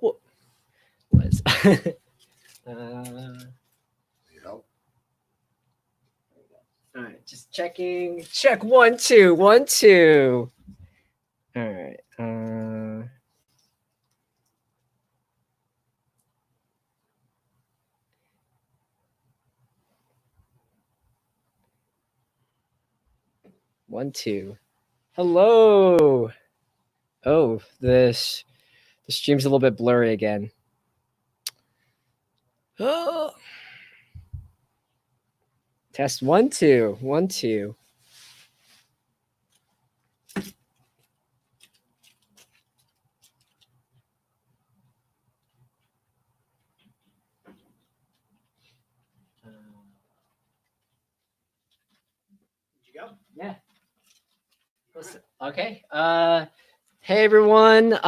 What was? All right, just checking. Check 1 2 1 2. All right. 1 2. Hello. Oh, the stream's a little bit blurry again. Oh. Test 1 2 1 2. Did you go? Yeah. Okay. Hey everyone.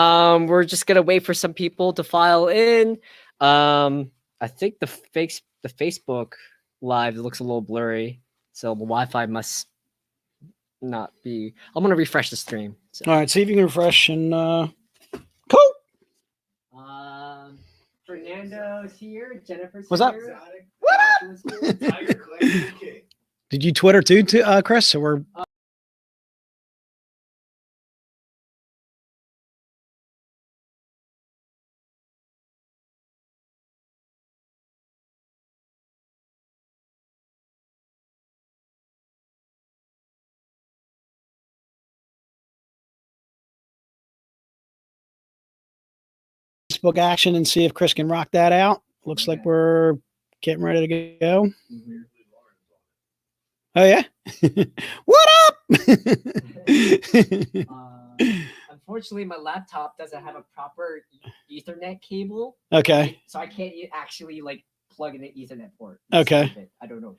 We're just gonna wait for some people to file in. I think the Facebook live looks a little blurry, so the Wi-Fi must not be. I'm gonna refresh the stream. So. All right, see if you can refresh and cool. Fernando's here. Jennifer's What's up? here. What up? Did you Twitter too, Chris? Or Facebook action and see if Chris can rock that out. Looks like we're getting ready to go. Oh yeah. What up? Unfortunately, my laptop doesn't have a proper Ethernet cable. Okay. So I can't actually like plug in an Ethernet port. Okay. I don't know.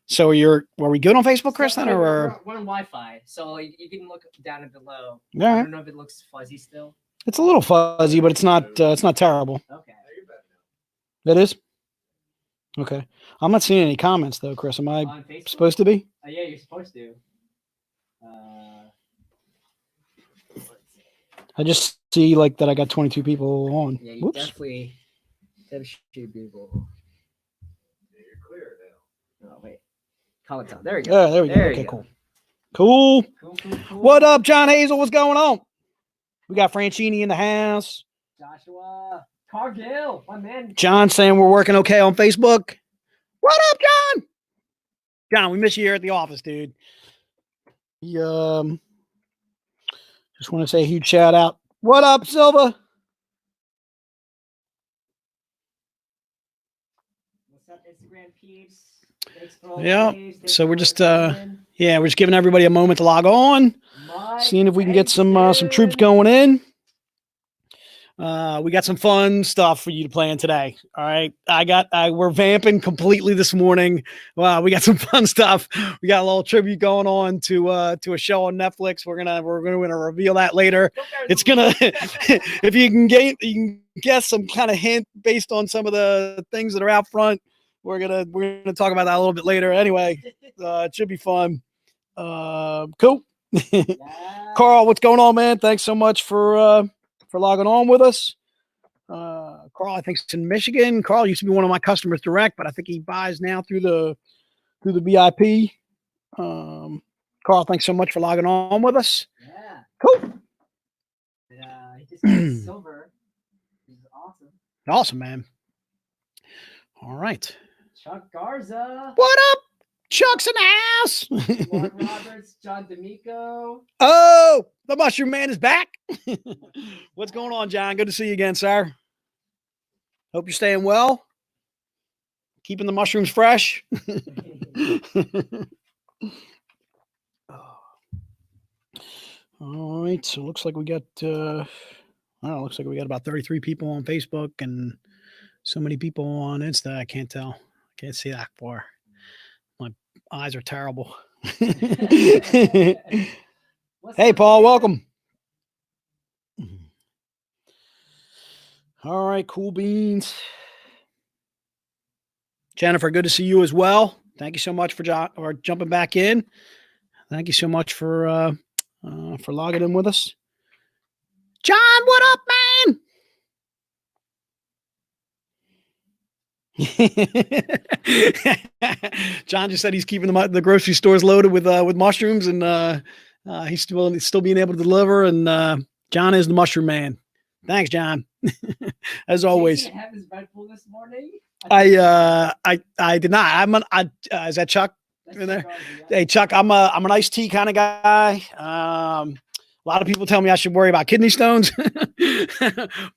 So are we good on Facebook, Chris? Then, or we're on Wi-Fi, so you can look down and below. Right. I don't know if it looks fuzzy still. It's a little fuzzy, but it's not terrible. Okay. That is? Okay. I'm not seeing any comments though, Chris. Am I supposed to be? Yeah, you're supposed to. I just see like that I got 22 people on. Yeah, you definitely should be able. Yeah, you're clear now. Oh, wait. Comment on. There we go. There we go. Okay, cool. Cool. What up, John Hazel? What's going on? We got Franchini in the house. Joshua Cargill, my man. John saying we're working okay on Facebook. What up, John? John, we miss you here at the office, dude. Just want to say a huge shout out. What up, Silva? What's up, Instagram peeps? Yeah. So we're just we're just giving everybody a moment to log on, seeing if we can get some troops going in. We got some fun stuff for you to play in today. All right. We're vamping completely this morning. Wow. We got some fun stuff. We got a little tribute going on to a show on Netflix. We're going to reveal that later. It's going to, if you can guess some kind of hint based on some of the things that are out front. We're going to talk about that a little bit later. Anyway, it should be fun. Cool. Carl, what's going on, man? Thanks so much for logging on with us. Carl, I think, is in Michigan. Carl used to be one of my customers direct, but I think he buys now through the VIP. Carl, thanks so much for logging on with us. Yeah. Cool. He just got silver. This is awesome. Awesome, man. All right. Chuck Garza. What up? Chuck's in the house. Mark Roberts, John D'Amico. Oh, the Mushroom Man is back. What's going on, John? Good to see you again, sir. Hope you're staying well. Keeping the mushrooms fresh. All right. So it looks like we got about 33 people on Facebook and so many people on Insta. I can't tell. I can't see that far. My eyes are terrible. Hey, Paul, welcome. All right, cool beans. Jennifer, good to see you as well. Thank you so much for jumping back in. Thank you so much for logging in with us. John, what up, man? John just said he's keeping the grocery stores loaded with mushrooms, and he's still being able to deliver. And John is the mushroom man. Thanks, John. As always. Did you have his Red Bull this morning? I did not. Is that Chuck in there? Hey, Chuck, I'm an iced tea kind of guy. A lot of people tell me I should worry about kidney stones,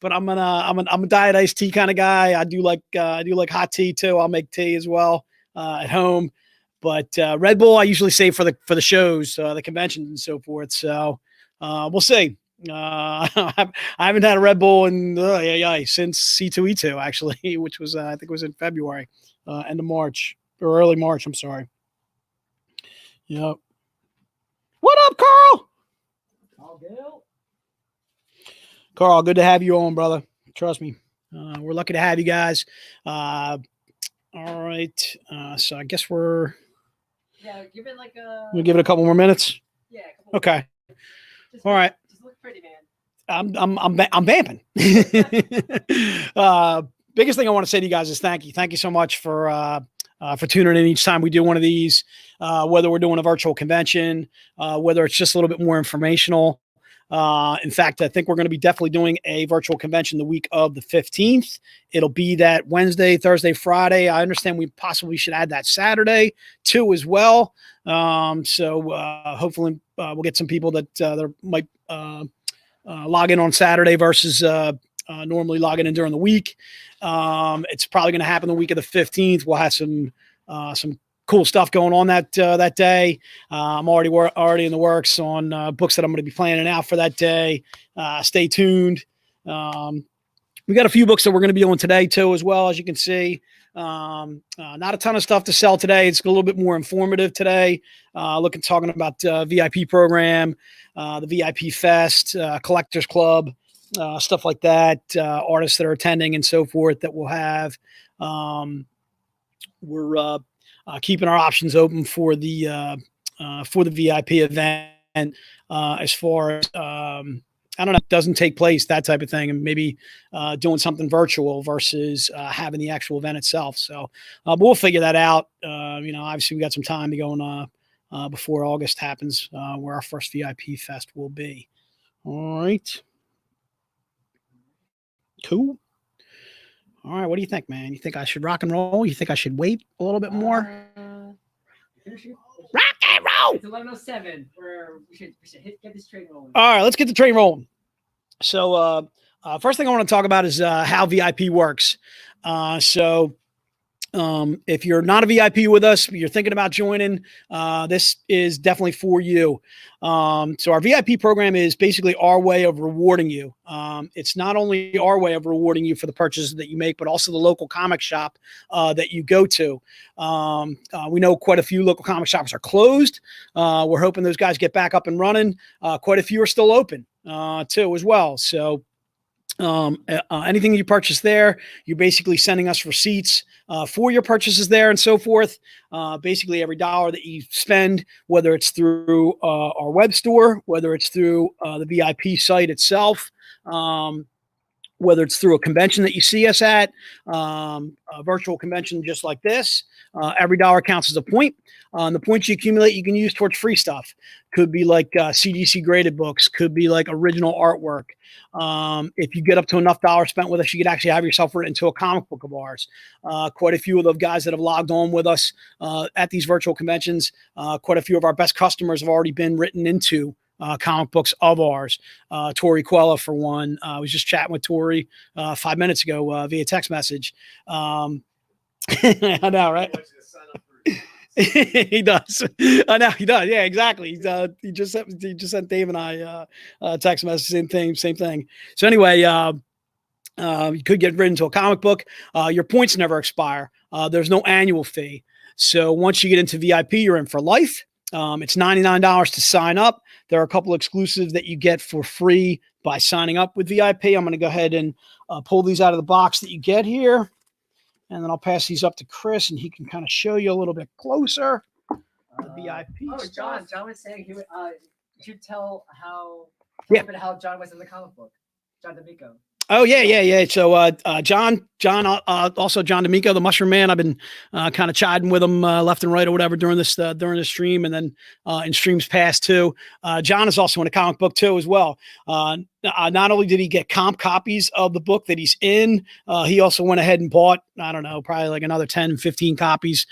but I'm a diet iced tea kind of guy. I do like hot tea too. I'll make tea as well at home, but Red Bull I usually save for the shows, the conventions and so forth. So we'll see. I haven't had a Red Bull in since C2E2 actually, which was I think it was in February, end of March or early March. I'm sorry. Yep. What up, Carl? Carl, good to have you on, brother. Trust me. We're lucky to have you guys. All right. So I guess we'll give it a couple more minutes. Yeah. Okay. All right. Just look pretty, man. I'm vamping. Biggest thing I want to say to you guys is thank you. Thank you so much for tuning in each time we do one of these, whether we're doing a virtual convention, whether it's just a little bit more informational. In fact, I think we're going to be definitely doing a virtual convention the week of the 15th. It'll be that Wednesday, Thursday, Friday. I understand we possibly should add that Saturday too as well. So hopefully we'll get some people that might log in on Saturday versus normally logging in during the week. It's probably going to happen the week of the 15th. We'll have some cool stuff going on that day. I'm already in the works on books that I'm going to be planning out for that day. Stay tuned. We got a few books that we're going to be on today too, as well, as you can see. Not a ton of stuff to sell today. It's a little bit more informative today. Talking about VIP program, the VIP Fest, Collectors Club, stuff like that, artists that are attending and so forth that we'll have. We're keeping our options open for the VIP event. As far as I don't know, it doesn't take place, that type of thing, and maybe doing something virtual versus having the actual event itself. So but we'll figure that out. Obviously we got some time to go on before August happens, where our first VIP Fest will be. All right. Cool. All right, what do you think, man? You think I should rock and roll? You think I should wait a little bit more? Rock and roll! It's 11:07. We should get this train rolling. All right, let's get the train rolling. So first thing I want to talk about is how VIP works. If you're not a VIP with us, you're thinking about joining, this is definitely for you. So our VIP program is basically our way of rewarding you. It's not only our way of rewarding you for the purchases that you make, but also the local comic shop that you go to. We know quite a few local comic shops are closed. We're hoping those guys get back up and running. Quite a few are still open too as well. So anything you purchase there, you're basically sending us receipts for your purchases there and so forth. Basically every dollar that you spend, whether it's through our web store, whether it's through the VIP site itself, whether it's through a convention that you see us at, a virtual convention just like this, every dollar counts as a point. The points you accumulate, you can use towards free stuff. Could be like CDC graded books, could be like original artwork. If you get up to enough dollars spent with us, you could actually have yourself written into a comic book of ours. Quite a few of the guys that have logged on with us at these virtual conventions, quite a few of our best customers have already been written into comic books of ours. Tori Quella, for one. I was just chatting with Tori 5 minutes ago via text message. I know, right? He does. I know he does. Yeah, exactly. He just sent Dave and I text message. Same thing. So anyway, you could get written to a comic book. Your points never expire. There's no annual fee. So once you get into VIP, you're in for life. It's $99 to sign up. There are a couple exclusives that you get for free by signing up with VIP. I'm going to go ahead and pull these out of the box that you get here. And then I'll pass these up to Chris, and he can kind of show you a little bit closer. The VIP John was saying you should tell how Yeah. But how John was in the comic book. John D'Amico. Oh yeah. So John, also John D'Amico, the Mushroom Man. I've been kind of chiding with him left and right or whatever during this stream, and then in streams past too. John is also in a comic book too as well. Not only did he get comp copies of the book that he's in, he also went ahead and bought, I don't know, probably like another 10, 15 copies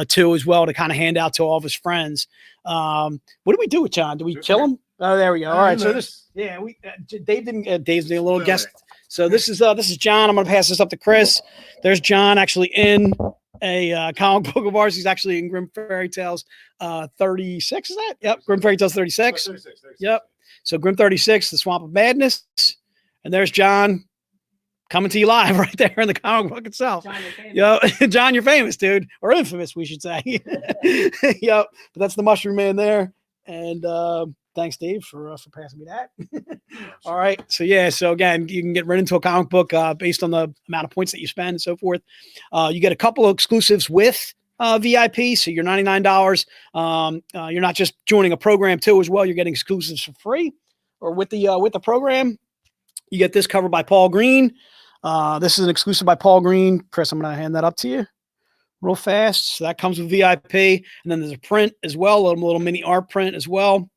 too as well to kind of hand out to all of his friends. What do we do with John? Do we kill him? Oh, there we go. All right. So Dave didn't. Dave's a little guest. So this is John. I'm going to pass this up to Chris. There's John actually in a comic book of ours. He's actually in Grimm Fairy Tales 36. Is that? Yep. Grimm Fairy Tales 36. 36. Yep. So Grimm 36, The Swamp of Madness. And there's John coming to you live right there in the comic book itself. John, you're famous. Yo, John, you're famous, dude. Or infamous, we should say. Yep. But that's the Mushroom Man there. And thanks, Dave, for passing me that. All right. So, yeah. So, again, you can get right into a comic book based on the amount of points that you spend and so forth. You get a couple of exclusives with VIP. So, you're $99. You're not just joining a program, too, as well. You're getting exclusives for free or with the program. You get this cover by Paul Green. This is an exclusive by Paul Green. Chris, I'm going to hand that up to you real fast. So, that comes with VIP. And then there's a print as well, a little mini art print as well.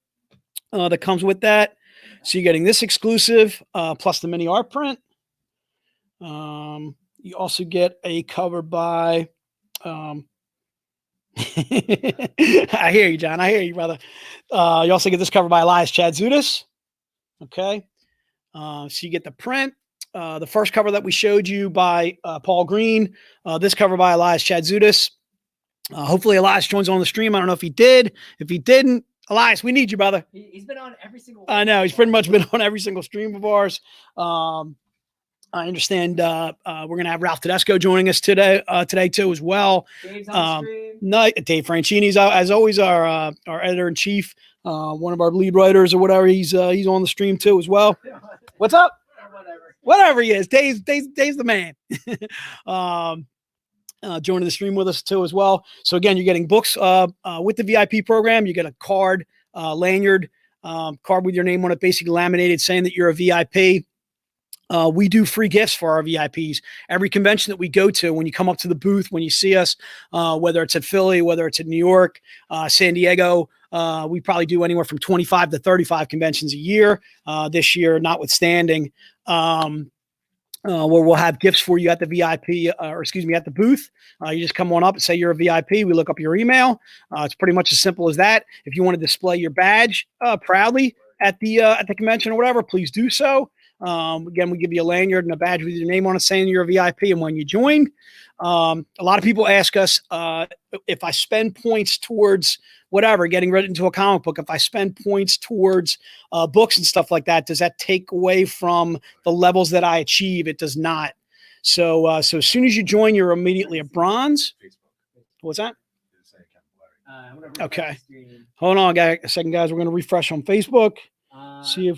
That comes with that. So you're getting this exclusive plus the mini art print. You also get a cover by I hear you, John. I hear you, brother. You also get this cover by Elias Chadzudis. Okay. So you get the print. The first cover that we showed you by Paul Green. This cover by Elias Chadzudis. Hopefully Elias joins on the stream. I don't know if he did. If he didn't, Elias, we need you, brother. He's been on every single one. I know. He's pretty much been on every single stream of ours. I understand we're going to have Ralph Tedesco joining us today too as well. Dave's on the stream. Dave Franchini's as always our editor-in-chief, one of our lead writers or whatever. He's on the stream too as well. What's up? Whatever he is. Dave's the man. Joining the stream with us too as well. So again, you're getting books with the VIP program. You get a card, lanyard, card with your name on it, basically laminated saying that you're a VIP. We do free gifts for our VIPs. Every convention that we go to, when you come up to the booth, when you see us, whether it's at Philly, whether it's at New York, San Diego, we probably do anywhere from 25 to 35 conventions a year. This year, notwithstanding. Where we'll have gifts for you at the VIP, at the booth. You just come on up and say you're a VIP. We look up your email. It's pretty much as simple as that. If you want to display your badge proudly at the convention or whatever, please do so. Again, we give you a lanyard and a badge with your name on it saying you're a VIP and when you join. A lot of people ask us if I spend points towards whatever, getting ready into a comic book, if I spend points towards books and stuff like that, does that take away from the levels that I achieve? It does not. So as soon as you join, you're immediately a bronze. What's that? Okay. Hold on, a second, guys. We're going to refresh on Facebook. See if.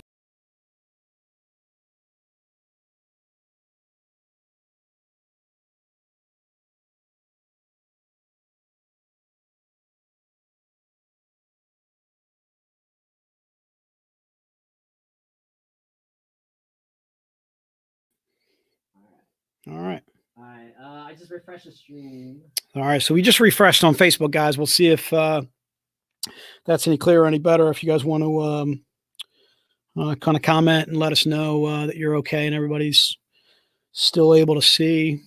All right. I just refreshed the stream. All right. So we just refreshed on Facebook, guys. We'll see if that's any clearer, any better. If you guys want to kind of comment and let us know that you're okay and everybody's still able to see.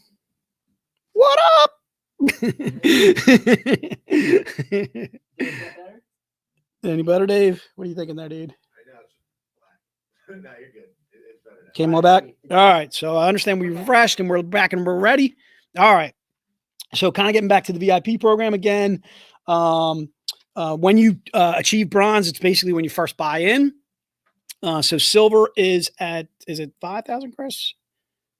What up? Any better, Dave? What are you thinking there, dude? No, you're good. It's better now. Came all back. All right. So I understand we refreshed and we're back and we're ready. All right. So kind of getting back to the VIP program again. When you achieve bronze, it's basically when you first buy in. So silver is it 5,000, Chris?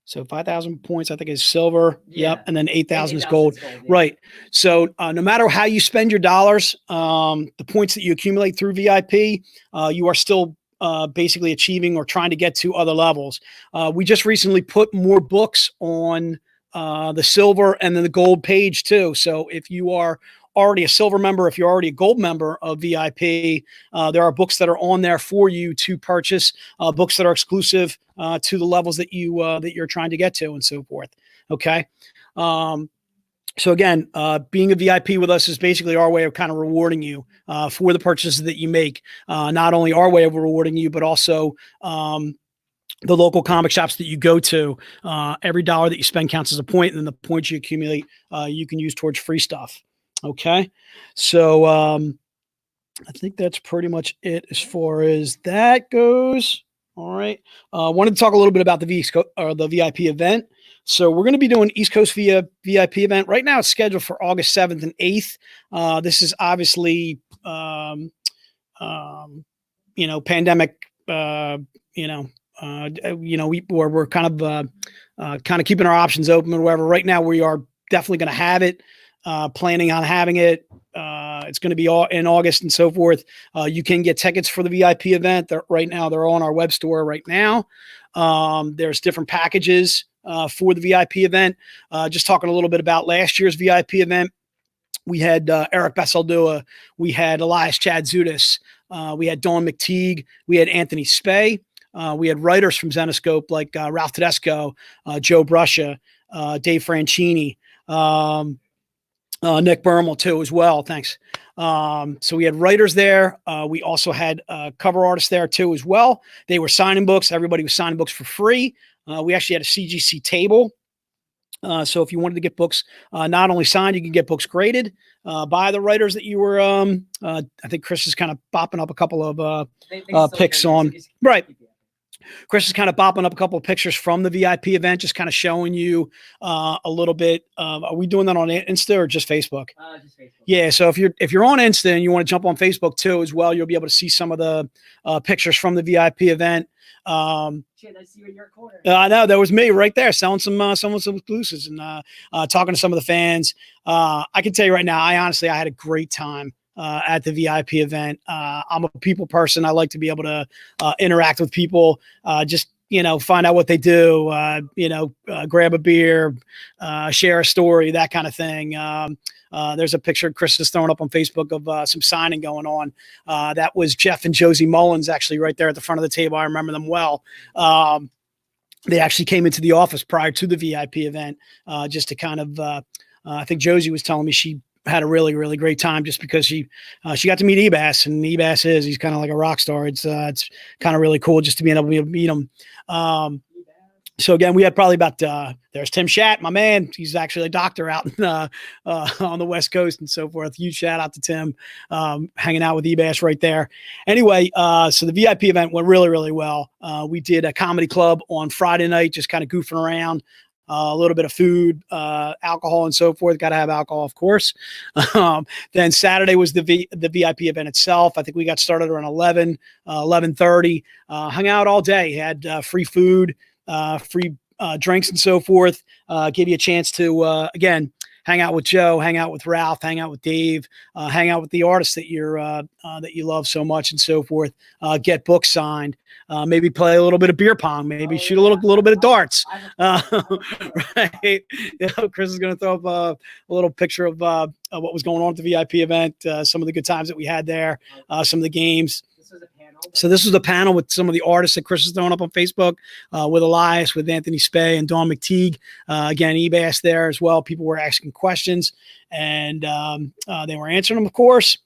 So 5,000 points, I think, is silver. Yeah. Yep. And then 8,000 is gold. Yeah. Right. So no matter how you spend your dollars, the points that you accumulate through VIP, you are still basically achieving or trying to get to other levels. We just recently put more books on the silver and then the gold page too. So if you are already a silver member, if you're already a gold member of VIP, there are books that are on there for you to purchase, books that are exclusive to the levels that you're trying to get to, and so forth. Okay. So again, being a VIP with us is basically our way of kind of rewarding you for the purchases that you make. Not only our way of rewarding you, but also the local comic shops that you go to. Every dollar that you spend counts as a point, and then the points you accumulate, you can use towards free stuff. Okay, so I think that's pretty much it as far as that goes. All right. Wanted to talk a little bit about the VIP event. So we're going to be doing East Coast VIP event. Right now it's scheduled for August 7th and 8th. This is obviously, pandemic, we're kind of keeping our options open or whatever. Right now we are definitely going to have it, planning on having it. It's going to be all in August and so forth. You can get tickets for the VIP event. Right now they're on our web store right now. There's different packages for the VIP event. Just talking a little bit about last year's VIP event. We had Eric Bessaldua. We had Elias Chadzudis. We had Dawn McTeague. We had Anthony Spey. We had writers from Zenoscope like Ralph Tedesco, Joe Bruscia, Dave Franchini, Nick Bermel too as well. Thanks. So we had writers there. We also had cover artists there too as well. They were signing books. Everybody was signing books for free. We actually had a CGC table. So if you wanted to get books not only signed, you can get books graded by the writers that you were. I think Chris is kind of bopping up a couple of pics on. Right. Chris is kind of bopping up a couple of pictures from the VIP event, just kind of showing you a little bit. Are we doing that on Insta or just Facebook? Just Facebook. Yeah. So if you're on Insta and you want to jump on Facebook too as well, you'll be able to see some of the pictures from the VIP event. Shit, I see you in your corner. I know that was me right there selling some exclusives and talking to some of the fans. I can tell you right now, I had a great time at the VIP event. I'm a people person. I like to be able to interact with people, just, find out what they do, grab a beer, share a story, that kind of thing. There's a picture Chris is throwing up on Facebook of some signing going on. That was Jeff and Josie Mullins actually right there at the front of the table. I remember them well. They actually came into the office prior to the VIP event just to kind of, I think Josie was telling me she had a really, really great time just because she got to meet Ebas, and he's kind of like a rock star. It's kind of really cool just to be able to meet him. So again, we had probably about, there's Tim Schatt, my man. He's actually a doctor out in, on the West Coast and so forth. Huge shout out to Tim, hanging out with Ebas right there. Anyway, so the VIP event went really, really well. We did a comedy club on Friday night, just kind of goofing around. A little bit of food, alcohol, and so forth. Got to have alcohol, of course. Then Saturday was the VIP event itself. I think we got started around 11:30. Hung out all day. Had free food, free drinks, and so forth. Gave you a chance to again hang out with Joe, hang out with Ralph, hang out with Dave, hang out with the artists that you love so much, and so forth. Get books signed. Maybe play a little bit of beer pong, maybe shoot a little bit of darts. Right. Chris is going to throw up a little picture of what was going on at the VIP event, some of the good times that we had there, some of the games. So this was a panel with some of the artists that Chris is throwing up on Facebook, with Elias, with Anthony Spey and Dawn McTeague. Again, Ebas there as well. People were asking questions, and they were answering them, of course.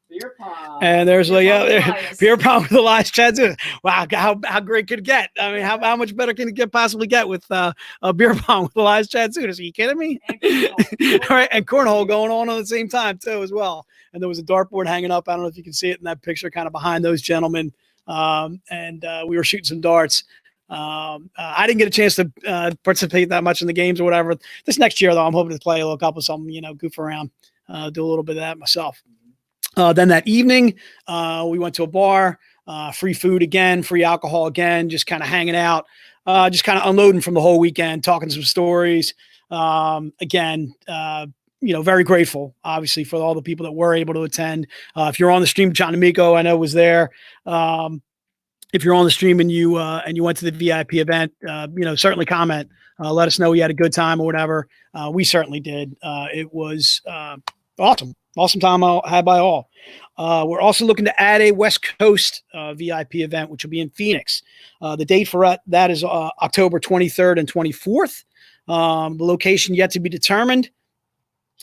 Beer pong. And there's beer pong with Elias Chadzudis. Wow, how great could it get? I mean, how much better can it possibly get with a beer pong with Elias Chadzudis? Are you kidding me? All right, and cornhole going on at the same time too, as well. And there was a dartboard hanging up. I don't know if you can see it in that picture, kind of behind those gentlemen. And we were shooting some darts. I didn't get a chance to participate that much in the games or whatever. This next year, though, I'm hoping to play a little couple something, goof around, do a little bit of that myself. Then that evening, we went to a bar, free food again, free alcohol again, just kind of hanging out, just kind of unloading from the whole weekend, talking some stories. Again, very grateful, obviously, for all the people that were able to attend. If you're on the stream, John D'Amico, I know, was there. If you're on the stream and you went to the VIP event, certainly comment. Let us know you had a good time or whatever. We certainly did. It was Awesome time had by all. We're also looking to add a West Coast VIP event, which will be in Phoenix. The date for that is October 23rd and 24th. The location yet to be determined.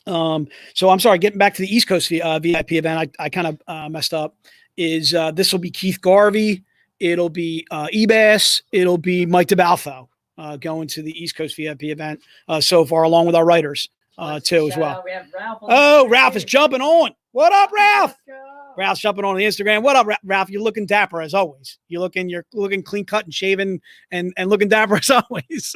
So I'm sorry, getting back to the East Coast VIP event, I kind of messed up. Is this will be Keith Garvey, it'll be Ebass, it'll be Mike DeBalfo going to the East Coast VIP event so far, along with our writers too as well. We have Ralph. Oh, Ralph is jumping on. What up, Ralph? Ralph's jumping on the Instagram. What up, Ralph? You're looking dapper as always. You're looking clean cut and shaven and looking dapper as always.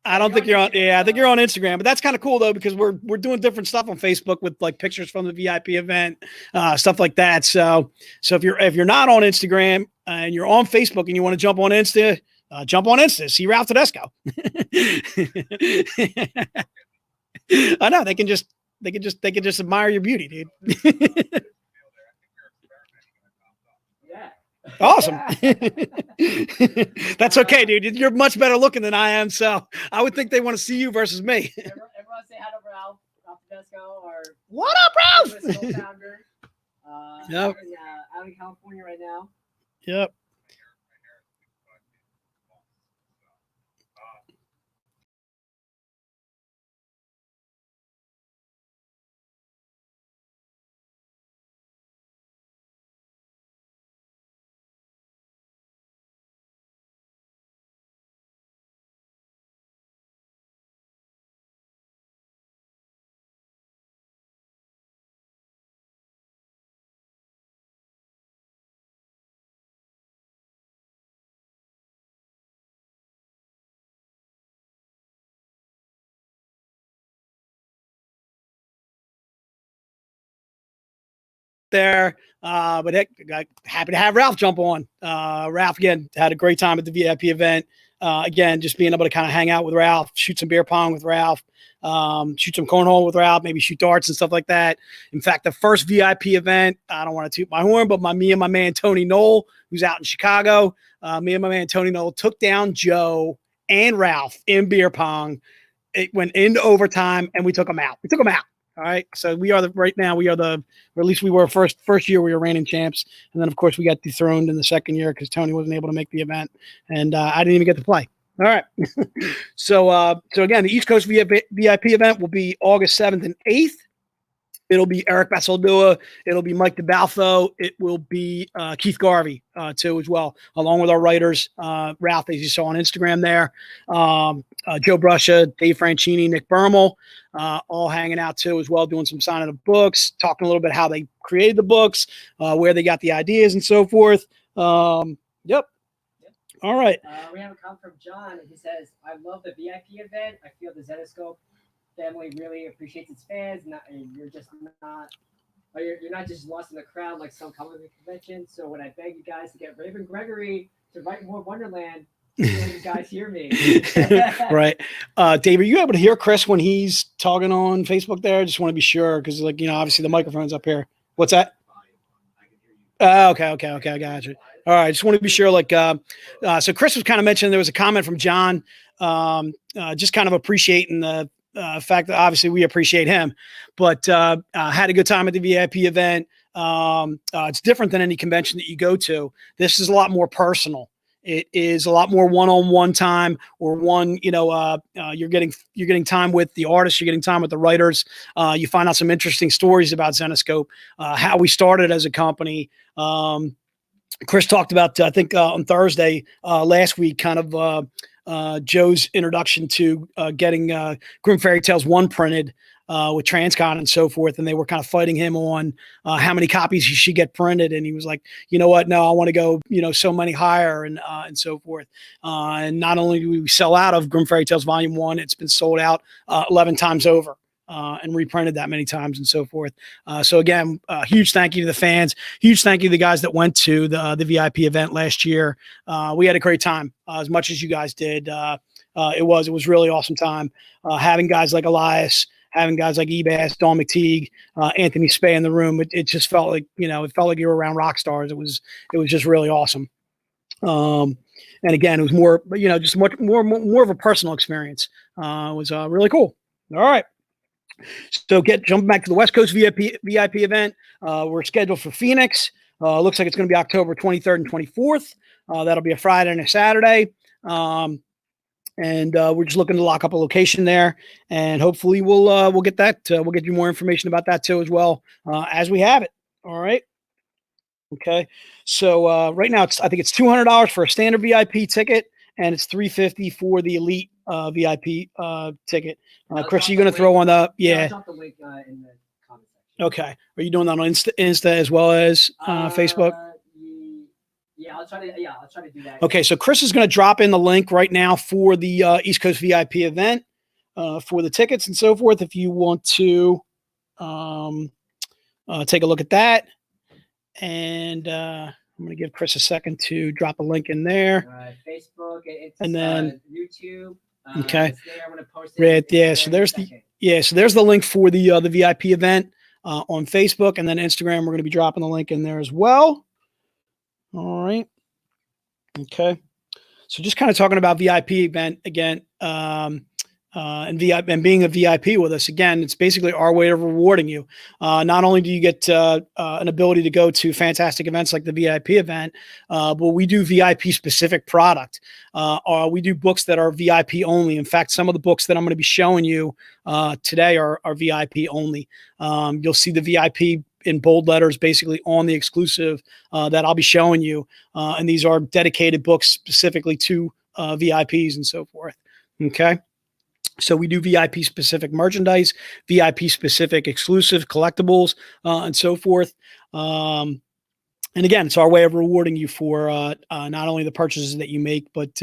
I don't think you're on. Yeah, I think you're on Instagram, but that's kind of cool though because we're doing different stuff on Facebook with like pictures from the VIP event, stuff like that. So if you're not on Instagram and you're on Facebook and you want to jump on Insta. Jump on Insta. See Ralph Tedesco. I know they can just admire your beauty, dude. Yeah. Awesome. That's okay, dude. You're much better looking than I am, so I would think they want to see you versus me. Everyone say hi to Ralph Tedesco, or what up, Ralph? Co-founder. Yep. Out in California right now. Yep. There, but heck, happy to have Ralph jump on. Ralph again had a great time at the VIP event. Again, just being able to kind of hang out with Ralph, shoot some beer pong with Ralph, shoot some cornhole with Ralph, maybe shoot darts and stuff like that. In fact, the first VIP event, I don't want to toot my horn, but me and my man Tony Knoll, who's out in Chicago, me and my man Tony Knoll took down Joe and Ralph in beer pong. It went into overtime, and we took them out. All right. So we are or at least we were first year we were reigning champs. And then of course we got dethroned in the second year because Tony wasn't able to make the event and I didn't even get to play. All right. So again, the East Coast VIP event will be August 7th and 8th. It'll be Eric Basildua. It'll be Mike DeBalfo. It will be Keith Garvey too as well, along with our writers, Ralph, as you saw on Instagram there, Joe Bruscia, Dave Franchini, Nick Bermel, all hanging out too as well, doing some signing of books, talking a little bit how they created the books, where they got the ideas and so forth. Yep. All right. We have a comment from John. He says, I love the VIP event. I feel the Zetascope family really appreciates its fans. You're not just lost in the crowd like some comic book convention. So when I beg you guys to get Raven Gregory to write more Wonderland, you guys hear me. Right. Dave, are you able to hear Chris when he's talking on Facebook there? I just want to be sure because obviously the microphone's up here. What's that? Okay. I got you. All right. Just want to be sure. So Chris was kind of mentioning there was a comment from John, just kind of appreciating the fact that obviously we appreciate him, but had a good time at the VIP event. It's different than any convention that you go to. This is a lot more personal. It is a lot more one-on-one time, or you're getting time with the artists, you're getting time with the writers. You find out some interesting stories about Zetascope, how we started as a company. Chris talked about, I think on Thursday last week, kind of Joe's introduction to getting Grimm Fairy Tales 1 printed with Transcon and so forth. And they were kind of fighting him on how many copies he should get printed. And he was like, you know what? No, I want to go, so many higher and so forth. And not only do we sell out of Grimm Fairy Tales Volume 1, it's been sold out 11 times over. And reprinted that many times and so forth. So again, huge thank you to the fans. Huge thank you to the guys that went to the VIP event last year. We had a great time as much as you guys did. It was really awesome time. Having guys like Elias, having guys like Ebass, Dawn McTeague, Anthony Spay in the room. It just felt like, you were around rock stars. It was just really awesome. And again, it was more, just much more of a personal experience. It was really cool. All right. So jumping back to the West Coast VIP event. We're scheduled for Phoenix. Looks like it's going to be October 23rd and 24th. That'll be a Friday and a Saturday. And we're just looking to lock up a location there, and hopefully we'll get that. We'll get you more information about that too as well as we have it. All right. Okay. So right now I think it's $200 for a standard VIP ticket, and it's $350 for the elite VIP ticket. Chris, are you going to throw on the I'll drop the link in the comment section. Okay. Are you doing that on Insta as well as Facebook? Yeah, I'll try to do that. Okay, so Chris is going to drop in the link right now for the East Coast VIP event for the tickets and so forth. If you want to take a look at that, and I'm going to give Chris a second to drop a link in there. Facebook, and then YouTube. Okay. I'm going to post it. Right, yeah. So there's the link for the VIP event on Facebook, and then Instagram. We're going to be dropping the link in there as well. All right. Okay. So just kind of talking about VIP event again, and being a VIP with us again, it's basically our way of rewarding you. Not only do you get an ability to go to fantastic events like the VIP event, but we do VIP specific product. We do books that are VIP only. In fact, some of the books that I'm going to be showing you today are VIP only. You'll see the VIP in bold letters basically on the exclusive that I'll be showing you. And these are dedicated books specifically to VIPs and so forth. Okay. So we do VIP specific merchandise, VIP specific exclusive collectibles, and so forth. And again, it's our way of rewarding you for not only the purchases that you make, but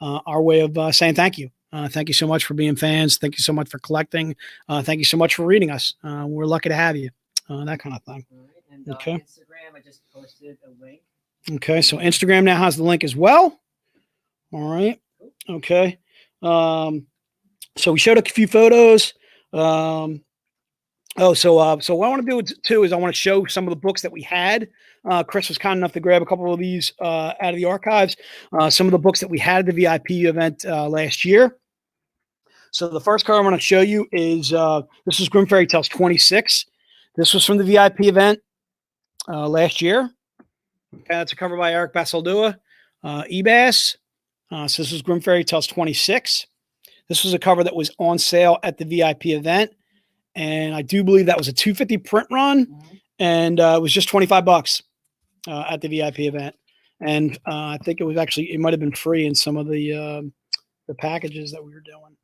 our way of saying thank you. Thank you so much for being fans. Thank you so much for collecting. Thank you so much for reading us. We're lucky to have you. That kind of thing. All right. And okay. Instagram, I just posted a link. Okay. So Instagram now has the link as well. All right. Okay. So we showed a few photos. So what I want to do too is I want to show some of the books that we had. Chris was kind enough to grab a couple of these out of the archives. Some of the books that we had at the VIP event last year. So the first card I want to show you is this is Grimm Fairy Tales 26. This was from the VIP event last year. Okay, it's a cover by Eric Basildua, Ebas. So this is Grimm Fairy Tales 26. This was a cover that was on sale at the VIP event, and I do believe that was a $250 print run, and it was just $25 at the VIP event. And I think it was it might have been free in some of the packages that we were doing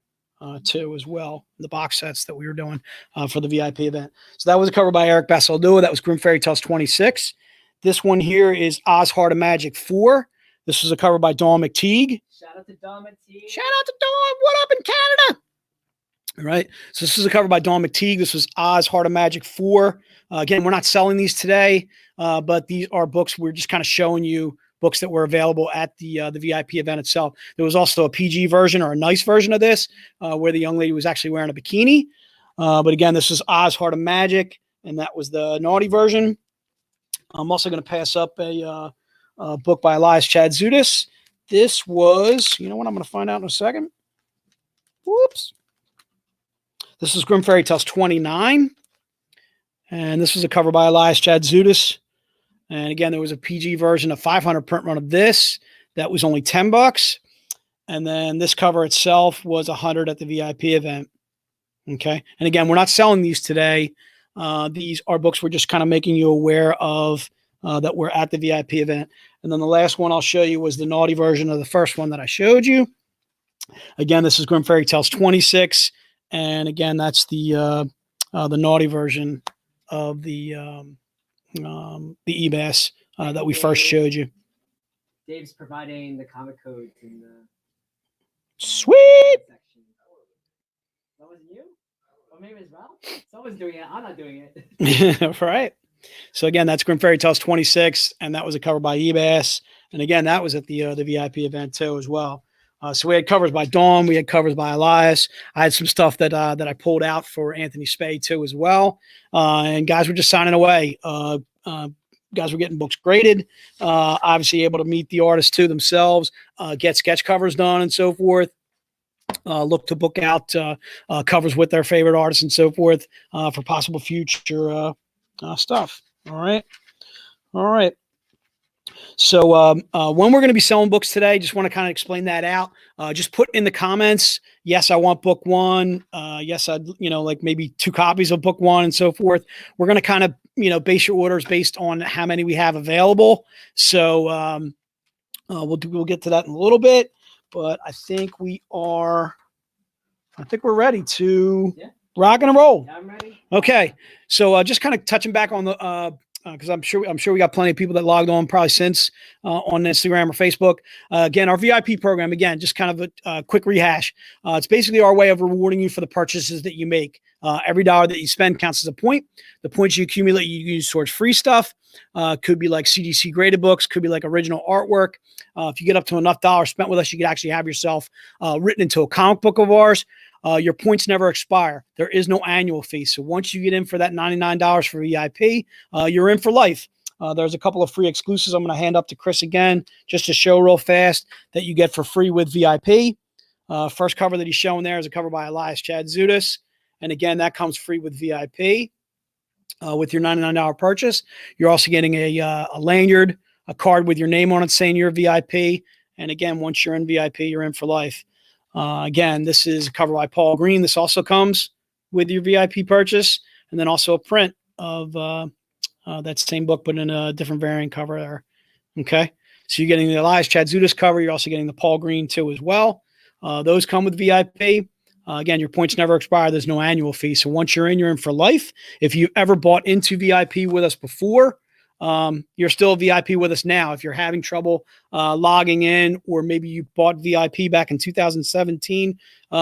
too as well, the box sets that we were doing for the VIP event. So that was a cover by Eric Basildua. That was Grimm Fairy Tales 26. This one here is Oz Heart of Magic 4. This was a cover by Dawn McTeague. Shout out to Dawn McTeague. Shout out to Dawn. What up in Canada? All right. So this is a cover by Dawn McTeague. This was Oz Heart of Magic 4. Again, we're not selling these today, but these are books. We're just kind of showing you books that were available at the VIP event itself. There was also a PG version or a nice version of this where the young lady was actually wearing a bikini. But again, this is Oz Heart of Magic, and that was the naughty version. I'm also going to pass up a book by Elias Chadzudis. This was, you know what, I'm going to find out in a second. Whoops. This is Grimm Fairy Tales 29. And this was a cover by Elias Chadzudis. And again, there was a PG version, a 500 print run of this. That was only $10. And then this cover itself was $100 at the VIP event. Okay. And again, we're not selling these today. These are books we're just kind of making you aware of that were at the VIP event. And then the last one I'll show you was the naughty version of the first one that I showed you. Again, this is Grimm Fairy Tales 26. And again, that's the naughty version of the EBAS that we first showed you. Dave's providing the comic codes in the sweet section. That wasn't you? Or maybe it's Ralph? Someone's doing it. I'm not doing it. Right. So again, that's Grimm Fairy Tales 26, and that was a cover by Ebas. And again, that was at the VIP event too as well. So we had covers by Dawn, we had covers by Elias. I had some stuff that I pulled out for Anthony Spade too as well. And guys were just signing away. guys were getting books graded, obviously able to meet the artists too themselves, get sketch covers done and so forth. Look to book out covers with their favorite artists and so forth for possible future stuff. All right. All right. So when we're going to be selling books today, just want to kind of explain that out. Just put in the comments, yes, I want book one. Yes, I'd, like maybe 2 copies of book one and so forth. We're going to kind of, base your orders based on how many we have available. So we'll get to that in a little bit, but I think we're ready to rock and roll. Yeah, I'm ready. Okay. So just kind of touching back on the, because I'm sure we got plenty of people that logged on probably since on Instagram or Facebook. Again, our VIP program, again, just kind of a quick rehash. It's basically our way of rewarding you for the purchases that you make. Every dollar that you spend counts as a point. The points you accumulate, you use towards free stuff. Could be like CDC graded books, could be like original artwork. If you get up to enough dollars spent with us, you could actually have yourself written into a comic book of ours. Your points never expire. There is no annual fee. So once you get in for that $99 for VIP, you're in for life. There's a couple of free exclusives I'm going to hand up to Chris again, just to show real fast that you get for free with VIP. First cover that he's showing there is a cover by Elias Chadzudis. And again, that comes free with VIP with your $99 purchase. You're also getting a lanyard, a card with your name on it saying you're VIP. And again, once you're in VIP, you're in for life. Again, this is a cover by Paul Green. This also comes with your VIP purchase, and then also a print of that same book, but in a different variant cover there. Okay, so you're getting the Elias Chadzudis cover. You're also getting the Paul Green too as well. Those come with VIP. Again, your points never expire. There's no annual fee. So once you're in for life. If you ever bought into VIP with us before, you're still a VIP with us now. If you're having trouble logging in, or maybe you bought VIP back in 2017,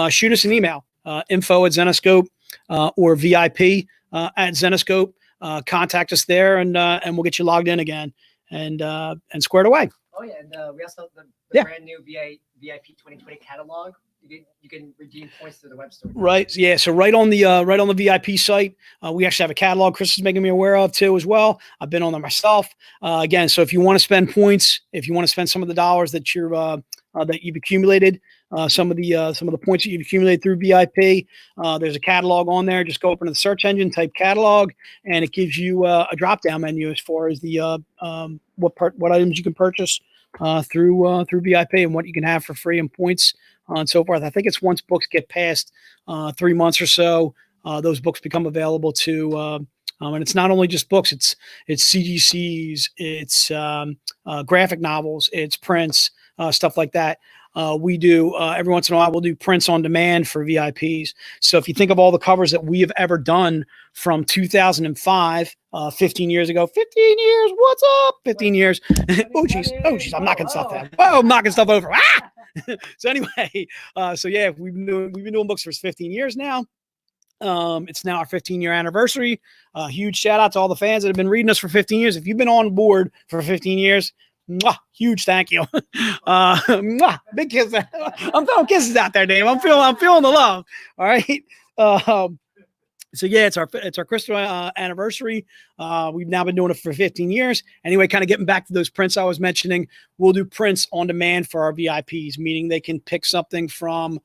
shoot us an email, info@Zenoscope or VIP at Zenoscope. Contact us there, and we'll get you logged in again and squared away. Oh yeah, and we also have the brand new VIP 2020 catalog. You can redeem points through the web store. Right. Yeah. So right on the VIP site, we actually have a catalog Chris is making me aware of too as well. I've been on there myself. Again, so if you want to spend points, if you want to spend some of the dollars that you've accumulated, some of the points that you've accumulated through VIP, there's a catalog on there. Just go open to the search engine, type catalog, and it gives you a drop down menu as far as the what items you can purchase through VIP and what you can have for free and points and so forth. I think it's once books get past 3 months or so, those books become available to. And it's not only just books; it's CGCs, it's graphic novels, it's prints, stuff like that. We do every once in a while. We'll do prints on demand for VIPs. So if you think of all the covers that we have ever done from 2005, 15 years ago, 15 years, what's up? 15 years. Oh geez, I'm knocking stuff down. Oh, I'm knocking stuff over. Ah! So anyway, so yeah, we've been doing books for 15 years now. It's now our 15-year anniversary. Huge shout out to all the fans that have been reading us for 15 years. If you've been on board for 15 years, mwah, huge thank you. Mwah, big kiss. I'm throwing kisses out there, Dave. I'm feeling the love. All right. So yeah, it's our Christmas anniversary. We've now been doing it for 15 years. Anyway, kind of getting back to those prints I was mentioning, we'll do prints on demand for our VIPs, meaning they can pick something from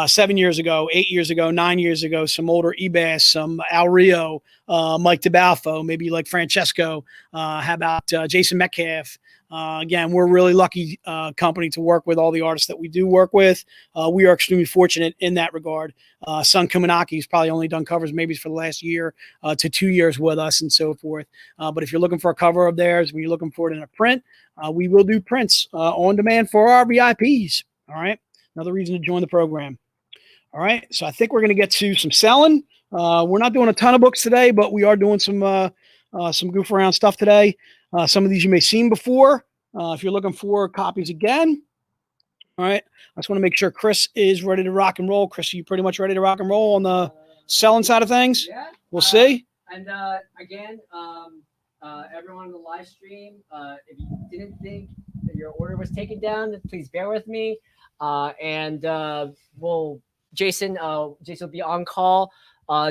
7 years ago, 8 years ago, 9 years ago, some older Ebass, some Al Rio, Mike DeBalfo, maybe like Francesco. How about Jason Metcalf? Again, we're a really lucky company to work with all the artists that we do work with. We are extremely fortunate in that regard. Sun Kumanaki has probably only done covers maybe for the last year to 2 years with us and so forth. But if you're looking for a cover of theirs, when you're looking for it in a print, we will do prints on demand for our VIPs. All right. Another reason to join the program. All right. So I think we're going to get to some selling. We're not doing a ton of books today, but we are doing some goof around stuff today. Some of these you may have seen before. If you're looking for copies again. All right. I just want to make sure Chris is ready to rock and roll. Chris, are you pretty much ready to rock and roll on the selling side of things? Yeah. We'll see. And again, everyone on the live stream, if you didn't think that your order was taken down, please bear with me. And we'll Jason. Jason will be on call.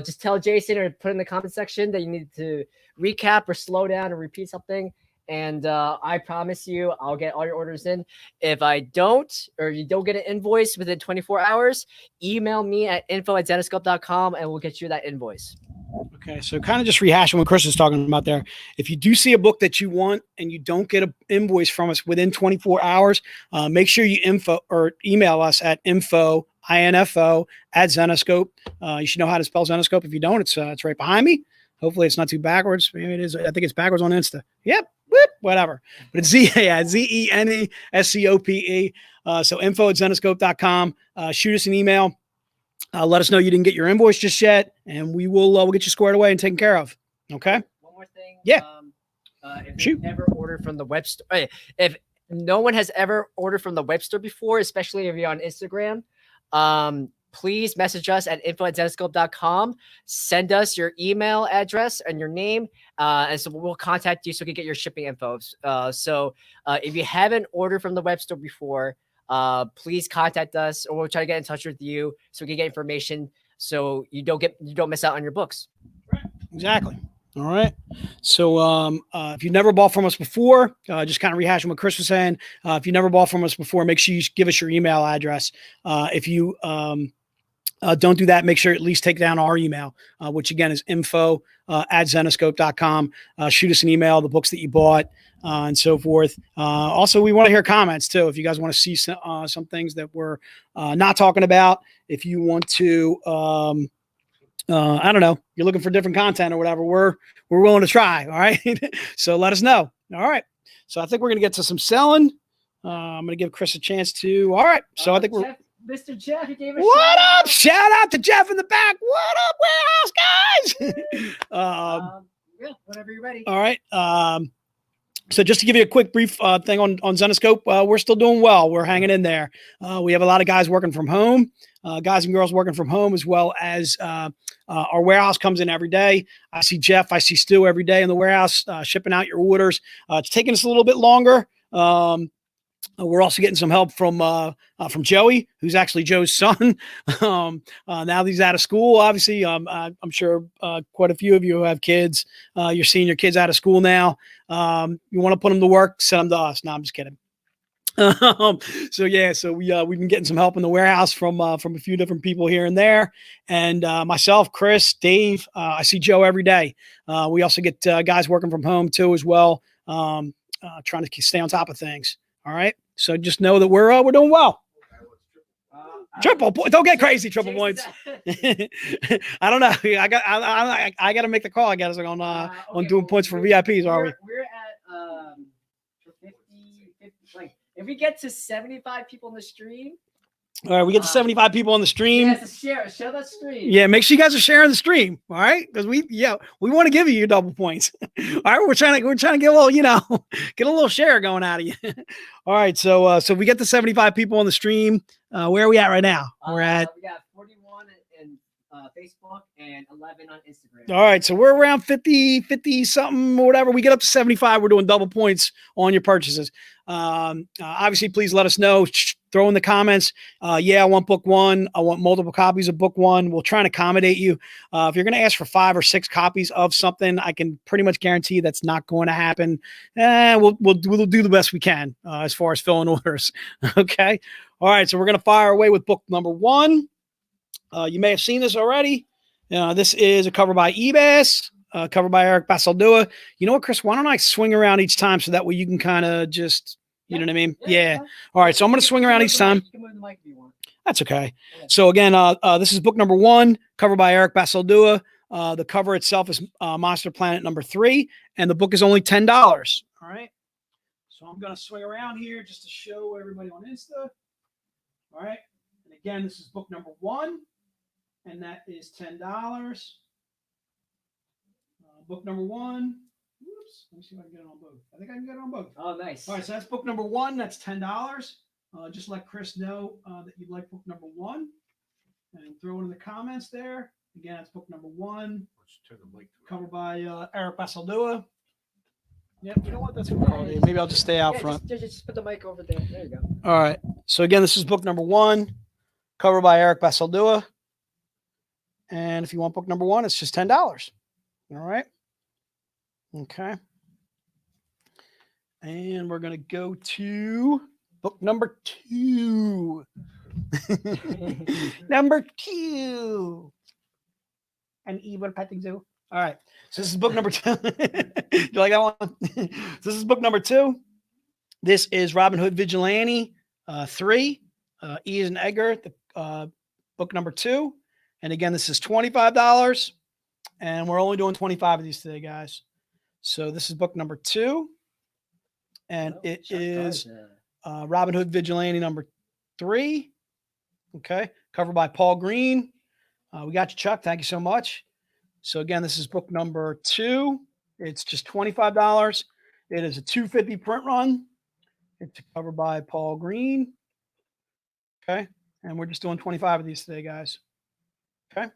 Just tell Jason or put in the comment section that you need to recap or slow down or repeat something. And I promise you, I'll get all your orders in. If I don't, or you don't get an invoice within 24 hours, email me at info@zenoscope.com and we'll get you that invoice. Okay, so kind of just rehashing what Chris is talking about there. If you do see a book that you want and you don't get an invoice from us within 24 hours, make sure you email us at info at Zenoscope. You should know how to spell Zenoscope. If you don't, it's right behind me. Hopefully it's not too backwards. Maybe it is. I think it's backwards on Insta. Yep. Whoop, whatever. But it's Zenescope. So info@zenoscope.com. Shoot us an email. Let us know you didn't get your invoice just yet, and we'll get you squared away and taken care of. Okay. One more thing. Yeah. If you've ever ordered from the web store, if no one has ever ordered from the web store before, especially if you're on Instagram, please message us at info@zenoscope.com. Send us your email address and your name, and so we'll contact you so we can get your shipping info. So if you haven't ordered from the web store before, please contact us, or we'll try to get in touch with you so we can get information so you don't miss out on your books. Right. Exactly. All right. So if you've never bought from us before, just kind of rehashing what Chris was saying. If you never bought from us before, make sure you give us your email address. If you don't do that, make sure at least take down our email, which again is info@zenoscope.com. Shoot us an email, the books that you bought, and so forth. Also, we want to hear comments too. If you guys want to see some things that we're not talking about, if you want to, I don't know, you're looking for different content or whatever, we're willing to try. All right. So let us know. All right. So I think we're going to get to some selling. I'm going to give Chris a chance to. All right. So I think Jeff, Mr. Jeff, he gave us what up? Shout out to Jeff in the back. What up, warehouse guys? Yeah, whenever you're ready. All right. So just to give you a quick brief thing on Zenoscope, we're still doing well. We're hanging in there. We have a lot of guys working from home, guys and girls working from home, as well as our warehouse comes in every day. I see Jeff, I see Stu every day in the warehouse shipping out your orders. It's taking us a little bit longer. We're also getting some help from Joey, who's actually Joe's son. Now that he's out of school, obviously, I'm sure quite a few of you who have kids, you're seeing your kids out of school now. You want to put them to work, send them to us. No, I'm just kidding. So we've been getting some help in the warehouse from a few different people here and there, and myself, Chris, Dave. I see Joe every day. We also get guys working from home too as well, trying to stay on top of things. All right. So just know that we're doing well. Triple point. Don't get crazy. Triple points. I don't know. I got to make the call. I guess on doing points for VIPs. Are we? We're at 50, like if we get to 75 people in the stream. All right, we get to 75 people on the stream. Share that stream. Yeah, make sure you guys are sharing the stream. All right, because we want to give you your double points. All right, we're trying to get a little, get a little share going out of you. All right, so we get to 75 people on the stream. Where are we at right now? We got 41 in Facebook and 11 on Instagram. All right, so we're around 50 something or whatever. We get up to 75. We're doing double points on your purchases. Obviously, please let us know. Throw in the comments. I want book one. I want multiple copies of book one. We'll try and accommodate you. If you're going to ask for 5 or 6 copies of something, I can pretty much guarantee that's not going to happen. We'll do the best we can as far as filling orders. Okay. All right. So we're going to fire away with book number 1. You may have seen this already. This is a cover by Ebas, cover by Eric Basaldua. You know what, Chris? Why don't I swing around each time so that way you can kind of just, you know what I mean? Yeah. All right. So I'm going to swing around each time. You can move the mic if you want. That's okay. So again, this is book number 1, cover by Eric Basaldua. The cover itself is Monster Planet number 3, and the book is only $10. All right. So I'm going to swing around here just to show everybody on Insta. All right. And again, this is book number 1. And that is $10. Book number 1. Whoops. Let me see if I can get it on both. I think I can get it on both. Oh, nice. All right. So that's book number 1. That's $10. Just let Chris know that you'd like book number 1. And throw it in the comments there. Again, that's book number 1. Covered by Eric Basaldua. Yep. You know what? That's a good call. Maybe I'll just stay out front. Just put the mic over there. There you go. All right. So again, this is book number 1. Cover by Eric Basaldua. And if you want book number 1, it's just $10. All right. Okay. And we're going to go to book number 2. Number 2. An evil petting zoo. All right. So this is book number 2. You like that one? So this is book number 2. This is Robin Hood Vigilante 3. E is in Edgar, book number 2. And again, this is $25. And we're only doing 25 of these today, guys. So this is book number 2. And it is Robin Hood Vigilante number 3. Okay. Covered by Paul Green. We got you, Chuck. Thank you so much. So again, this is book number 2. It's just $25. It is a 250 print run. It's covered by Paul Green. Okay. And we're just doing 25 of these today, guys. Okay.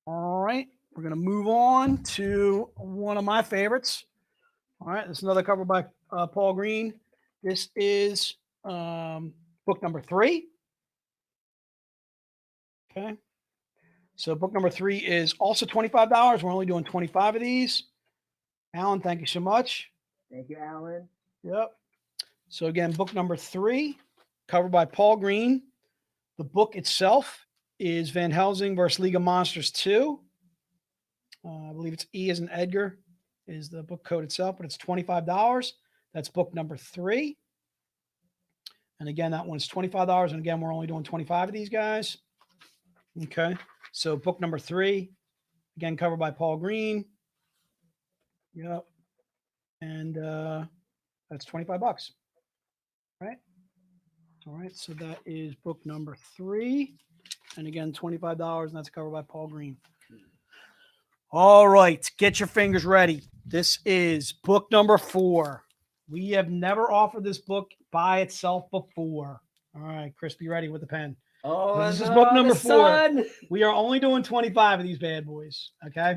All right. We're going to move on to one of my favorites. All right. This is another cover by Paul Green. This is book number 3. Okay. So book number 3 is also $25. We're only doing 25 of these. Alan, thank you so much. Thank you, Alan. Yep. So again, book number 3, covered by Paul Green. The book itself is Van Helsing versus League of Monsters 2. I believe it's E as in Edgar is the book code itself, but it's $25. That's book number 3. And again, that one's $25. And again, we're only doing 25 of these guys. Okay. So book number 3, again, covered by Paul Green. Yep. And that's $25. Right. All right. So that is book number 3. And again, $25. And that's covered by Paul Green. All right. Get your fingers ready. This is book number 4. We have never offered this book by itself before. All right. Chris, be ready with the pen. Oh, this is book number 4. Sun. We are only doing 25 of these bad boys. Okay.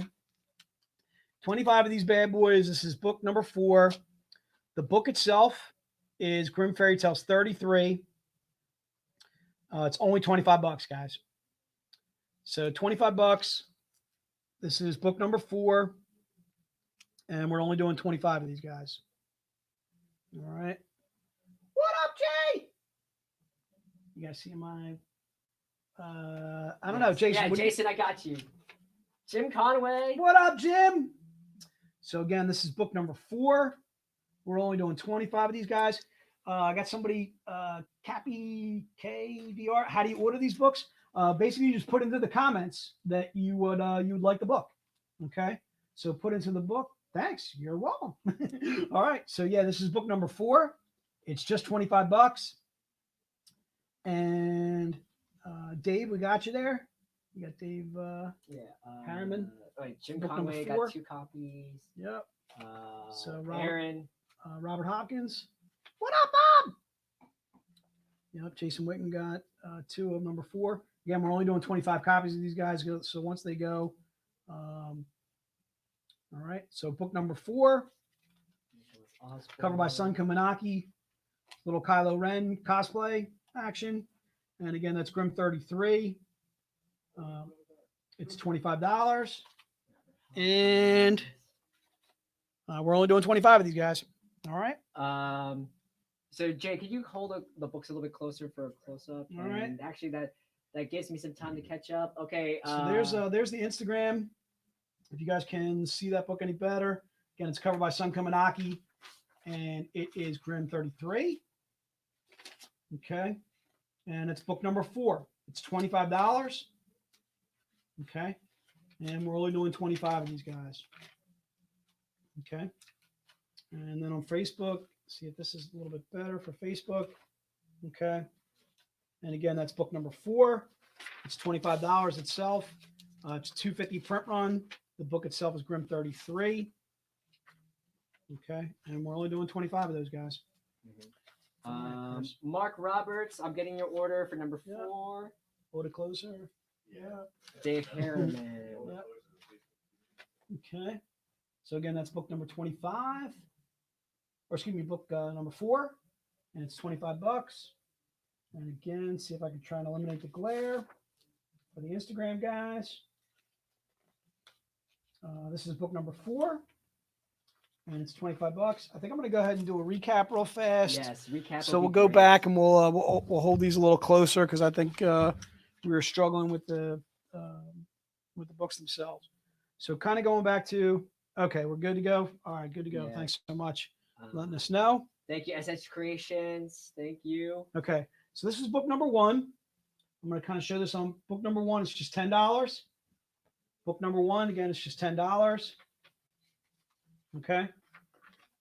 25 of these bad boys. This is book number 4. The book itself is Grimm Fairy Tales 33. It's only $25, guys. So $25. This is book number 4. And we're only doing 25 of these guys. All right. What up, Jay? You guys see my... I don't know, Jason. Yeah, Jason, I got you. Jim Conway. What up, Jim? So again, this is book number 4. We're only doing 25 of these guys. I got somebody, Cappy KVR. How do you order these books? Basically, you just put into the comments that you would like the book. Okay, so put into the book. Thanks. You're welcome. All right. So yeah, this is book number 4. It's just $25. And Dave, we got you there. You got Dave Harriman. Wait, Jim Book Conway number 4. got 2 copies. Yep. So Aaron. Robert Hopkins. What up, Bob? Yep. Jason Witten got 2 of number 4. Again, we're only doing 25 copies of these guys. So once they go, all right. So book number 4, covered by Sunko Manaki, little Kylo Ren cosplay action. And again, that's Grimm 33. It's $25. And we're only doing 25 of these guys. All right. So Jay, could you hold the books a little bit closer for a close-up? All right. And actually, that gives me some time to catch up. Okay. So there's the Instagram. If you guys can see that book any better, again, it's covered by Sunko Manaki, and it is Grimm 33. Okay. And it's book number 4. It's $25. Okay. And we're only doing 25 of these guys. Okay. And then on Facebook, see if this is a little bit better for Facebook. Okay. And again, that's book number 4. It's $25 itself. It's $250 print run. The book itself is Grimm 33. Okay. And we're only doing 25 of those guys. Mm-hmm. Mark Roberts, I'm getting your order for number 4. Hold it closer. Yeah. Dave Harriman. Yep. Okay. So again, that's book number 25. Or excuse me, book number 4. And it's $25. And again, see if I can try and eliminate the glare for the Instagram guys. This is book number 4, and it's $25. I think I'm going to go ahead and do a recap real fast. Yes, recap. So we'll go back and we'll hold these a little closer because I think we were struggling with the books themselves. So kind of going back to, okay, we're good to go. All right, good to go. Yeah. Thanks so much for letting us know. Thank you, SH Creations. Thank you. Okay, so this is book number 1. I'm going to kind of show this on book number 1. It's just $10. Book number 1, again, it's just $10. Okay,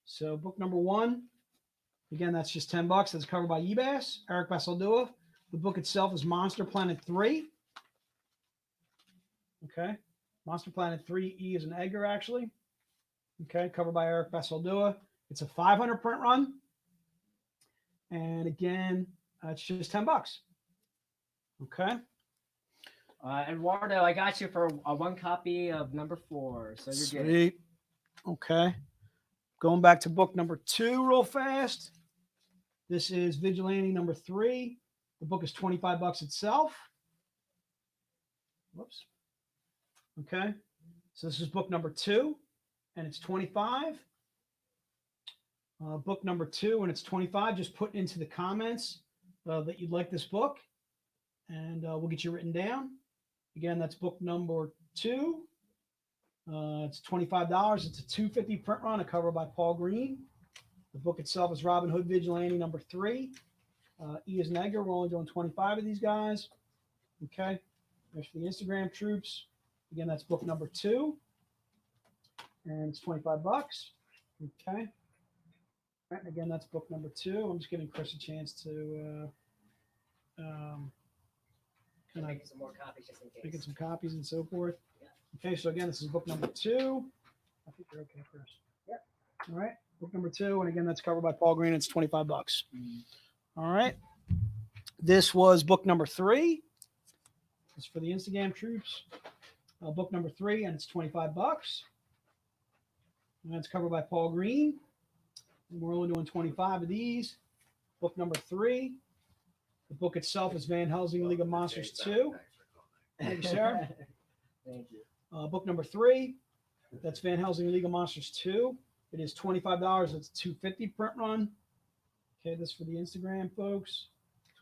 so book number 1, again, that's just $10. That's covered by eBass, Eric Basaldua. The book itself is Monster Planet 3. Okay, Monster Planet 3, E is an Edgar, actually. Okay, covered by Eric Basaldua. It's a 500 print run. And again, it's just $10. Okay. Eduardo, I got you for one copy of number 4. So you're good. Sweet. Okay. Going back to book number 2 real fast. This is Vigilante number 3. The book is $25 itself. Whoops. Okay. So this is book number 2, and it's $25. Book number 2, and it's $25. Just put into the comments that you'd like this book, and we'll get you written down. Again, that's book number 2. It's $25. It's a 250 print run, a cover by Paul Green. The book itself is Robin Hood Vigilante number 3. E is Edgar. We're only doing 25 of these guys. Okay. There's for the Instagram troops. Again, that's book number 2. And it's $25. Okay. All right, again, that's book number 2. I'm just giving Chris a chance to Making some more copies just in case. making some copies and so forth. Okay, so again, this is book number 2. I think you're okay, Chris. Yep. All right, book number 2, and again, that's covered by Paul Green. It's $25. All right. This was book number 3. It's for the Instagram troops. Book number 3, and it's $25. And that's covered by Paul Green. And we're only doing 25 of these. Book number 3. The book itself is Van Helsing League of Monsters 2. Thank you, sir. Thank you. Book number 3. That's Van Helsing League of Monsters 2. It is $25. It's a 250 print run. Okay, this is for the Instagram folks.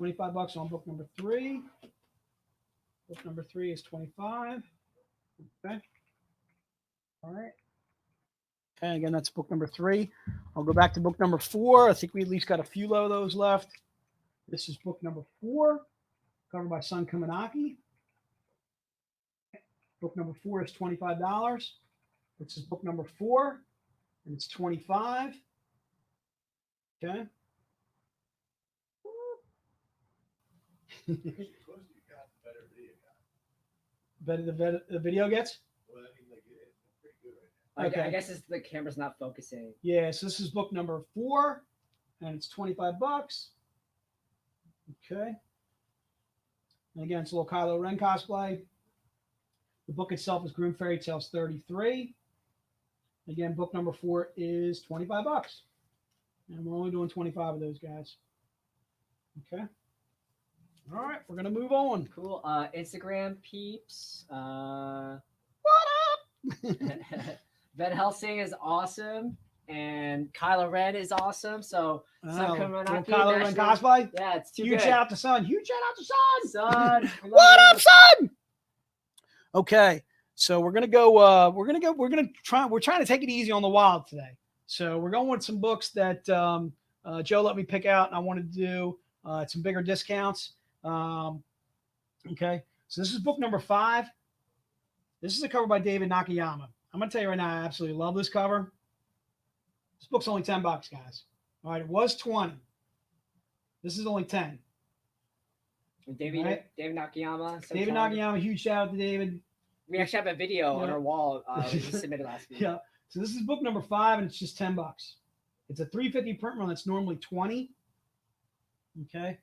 $25 on book number 3. Book number 3 is $25. Okay. All right. Okay, again, that's book number 3. I'll go back to book number 4. I think we at least got a few of those left. This is book number 4, covered by Sun Kumanaki. Book number 4 is $25. This is book number 4, and it's $25. Okay. Better the video gets? Well, I mean, like, it's pretty good right now. Okay. I guess it's the camera's not focusing. Yeah, so this is book number 4, and it's $25. Okay. And again, it's a little Kylo Ren cosplay. The book itself is Grimm Fairy Tales 33. Again, book number 4 is $25. And we're only doing 25 of those guys. Okay. All right, we're going to move on. Cool. Instagram peeps. What up? Van Helsing is awesome. And Kylo Ren is awesome. So, Sun Kumanaki, Kylo Ren National- cosplay. Yeah, it's too Huge good. shout out to Sun. Huge shout out to Sun. Son. we love What you. up, Son? Okay, so we're gonna go. We're trying to take it easy on the wild today. So we're going with some books that Joe let me pick out, and I wanted to do some bigger discounts. Okay, so this is book number 5. This is a cover by David Nakayama. I'm gonna tell you right now, I absolutely love this cover. This book's only $10, guys. All right, it was 20. This is only 10. David, Right. David Nakayama. David Nakayama, huge shout out to David. We actually have a video on Yeah. our wall. We submitted last week. Yeah. So this is book number 5, and it's just $10. It's a 350 print run that's normally 20. Okay.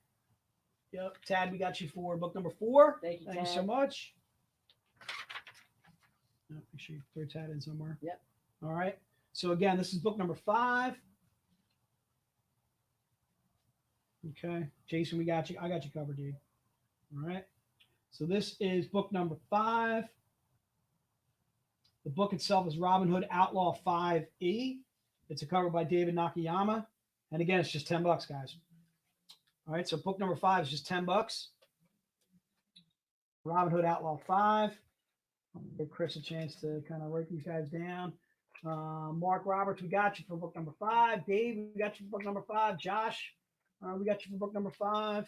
Yep. Tad, we got you for book number 4. Thank you, Thank you Tad. so much. Make sure you throw Tad in somewhere. Yep. All right. So again, this is book number 5. Okay, Jason, we got you. I got you covered, dude. All right. So this is book number 5. The book itself is Robin Hood Outlaw 5E. It's a cover by David Nakayama, and again, it's just $10, guys. All right, so book number 5 is just $10. Robin Hood Outlaw 5. Give Chris a chance to kind of write these guys down. Mark Roberts, we got you for book number 5. Dave, we got you for book number 5. Josh, we got you for book number 5.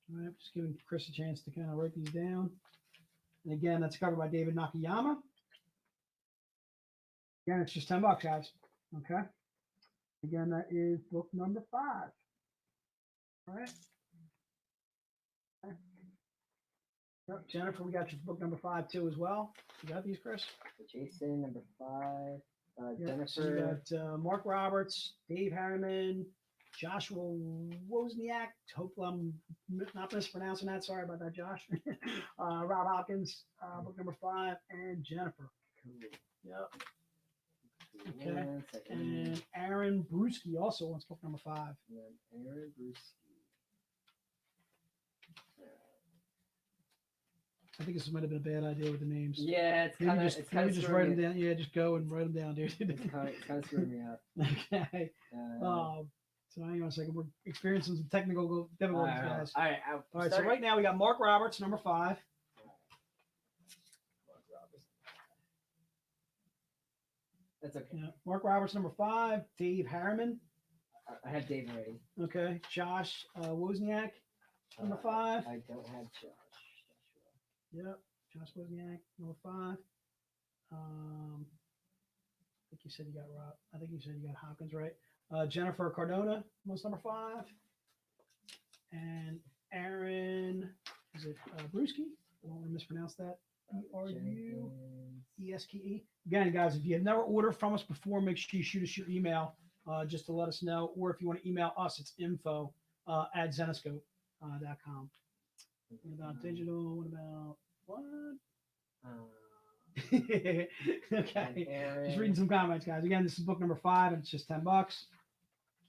All right, just giving Chris a chance to kind of write these down. And again, that's covered by David Nakayama. Again, it's just $10, guys. Okay. Again, that is book number 5. All right. Okay. Yep, Jennifer, we got you for book number 5 too as well. You got these, Chris? Jason, number 5. Yep, Jennifer. so you got Mark Roberts, Dave Harriman, Joshua Wozniak. Hopefully I'm not mispronouncing that. Sorry about that, Josh. Rob Hopkins, book number 5, and Jennifer. Cool. Yep. Cool. Okay. 1 second. And Aaron Bruschi also wants book number 5. And Aaron Bruce. I think this might have been a bad idea with the names. Yeah, it's Maybe kind of just write them down. Yeah, just go and write them down, dude. It's kind of screwing me up. Okay. So hang on a second. We're experiencing some technical difficulties, guys. All right. All right. So right now we got Mark Roberts, number 5. That's okay. Yeah. Mark Roberts, number 5. Dave Harriman. I have Dave already. Okay. Josh Wozniak, number 5. I don't have Joshua. Yep. Josh Wozniak, number 5. I think you said you got Rob. I think you said you got Hopkins, right? Jennifer Cardona was number 5. And Aaron, is it Bruschi? I don't want to mispronounce that. Bruske. Again, guys, if you have never ordered from us before, make sure you shoot us your email just to let us know. Or if you want to email us, it's info@zenoscope.com. What about digital? What about what? Okay. Just reading some comments, guys. Again, this is book number 5, and it's just $10.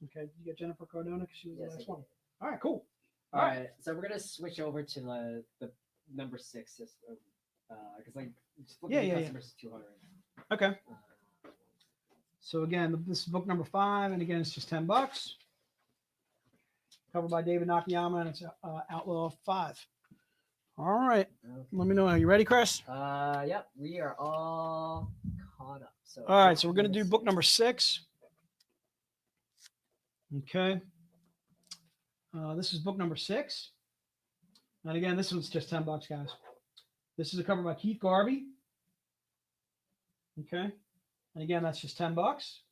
Okay. Did you get Jennifer Cardona? Because she was the last one. All right, cool. All right. So we're gonna switch over to the number 6 system. Because customers 200. Okay. So again, this is book number 5, and again, it's just $10. Covered by David Nakayama, and it's Outlaw 5. All right. Okay. Let me know. Are you ready, Chris? Yep. We are all caught up. So all right. So we're gonna do book number 6. Okay. This is book number 6, and again, this one's just $10, guys. This is a cover by Keith Garvey. Okay. And again, that's just $10.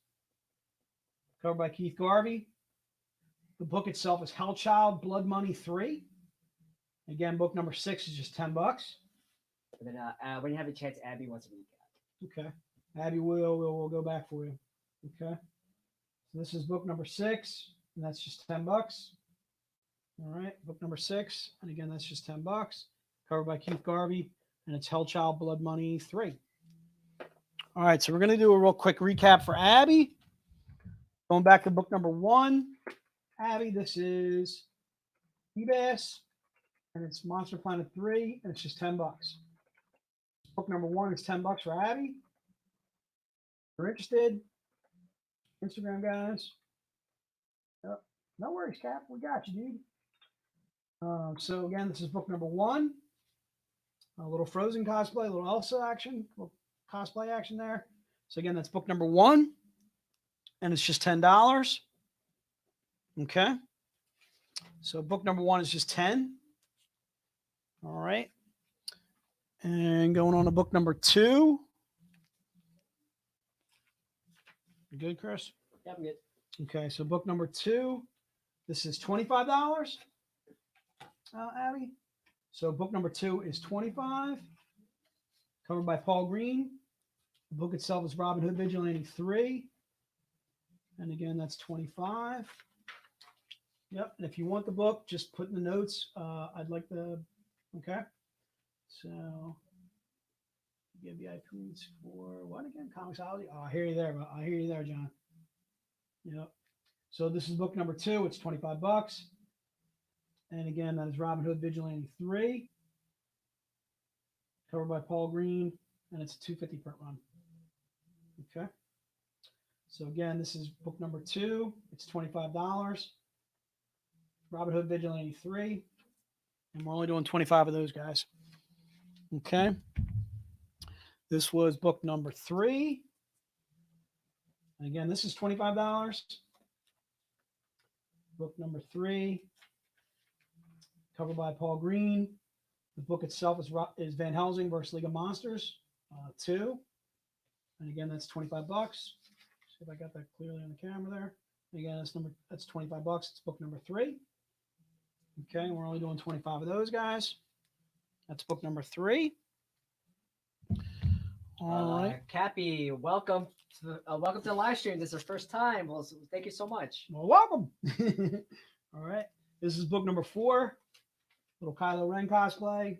Covered by Keith Garvey. The book itself is Hellchild Blood Money 3. Again, book number 6 is just $10. And then when you have a chance, Abby wants a recap. Okay. Abby will go back for you. Okay. So this is book number 6, and that's just $10. All right. Book number 6, and again, that's just $10. Covered by Keith Garvey, and it's Hellchild Blood Money 3. All right, so we're going to do a real quick recap for Abby. Going back to book number 1, Abby, this is Ebass, and it's Monster Planet 3, and it's just $10. Book number 1 is $10 for Abby. If you're interested, Instagram guys. No worries, Cap. We got you, dude. So again, this is book number 1. A little Frozen cosplay, a little Elsa action, a little cosplay action there. So again, that's book number 1, and it's just $10. Okay. So book number 1 is just 10. All right. And going on to book number 2. You good, Chris? Yeah, I'm good. Okay, so book number 2. This is $25. Abby. So book number 2 is $25. Covered by Paul Green. The book itself is Robin Hood Vigilante 3. And again, that's $25. Yep. And if you want the book, just put in the notes. I'd like the. Okay. So give VIP for what again? Comicsology. Oh, I hear you there. I hear you there, John. Yep. So this is book number 2. It's $25. And again, that is Robin Hood Vigilante 3, covered by Paul Green, and it's a 250 print run. Okay. So again, this is book number 2. It's $25. Robin Hood Vigilante 3, and we're only doing 25 of those guys. Okay. This was book number 3. And again, this is $25. Book number 3, covered by Paul Green. The book itself is Van Helsing versus League of Monsters 2. And again, that's $25. See if I got that clearly on the camera there. And again, that's $25. It's book number 3. Okay, we're only doing 25 of those guys. That's book number 3. All right. Cappy, welcome to the live stream. This is our first time. Well, so thank you so much. Well, welcome. All right. This is book number 4. Little Kylo Ren cosplay.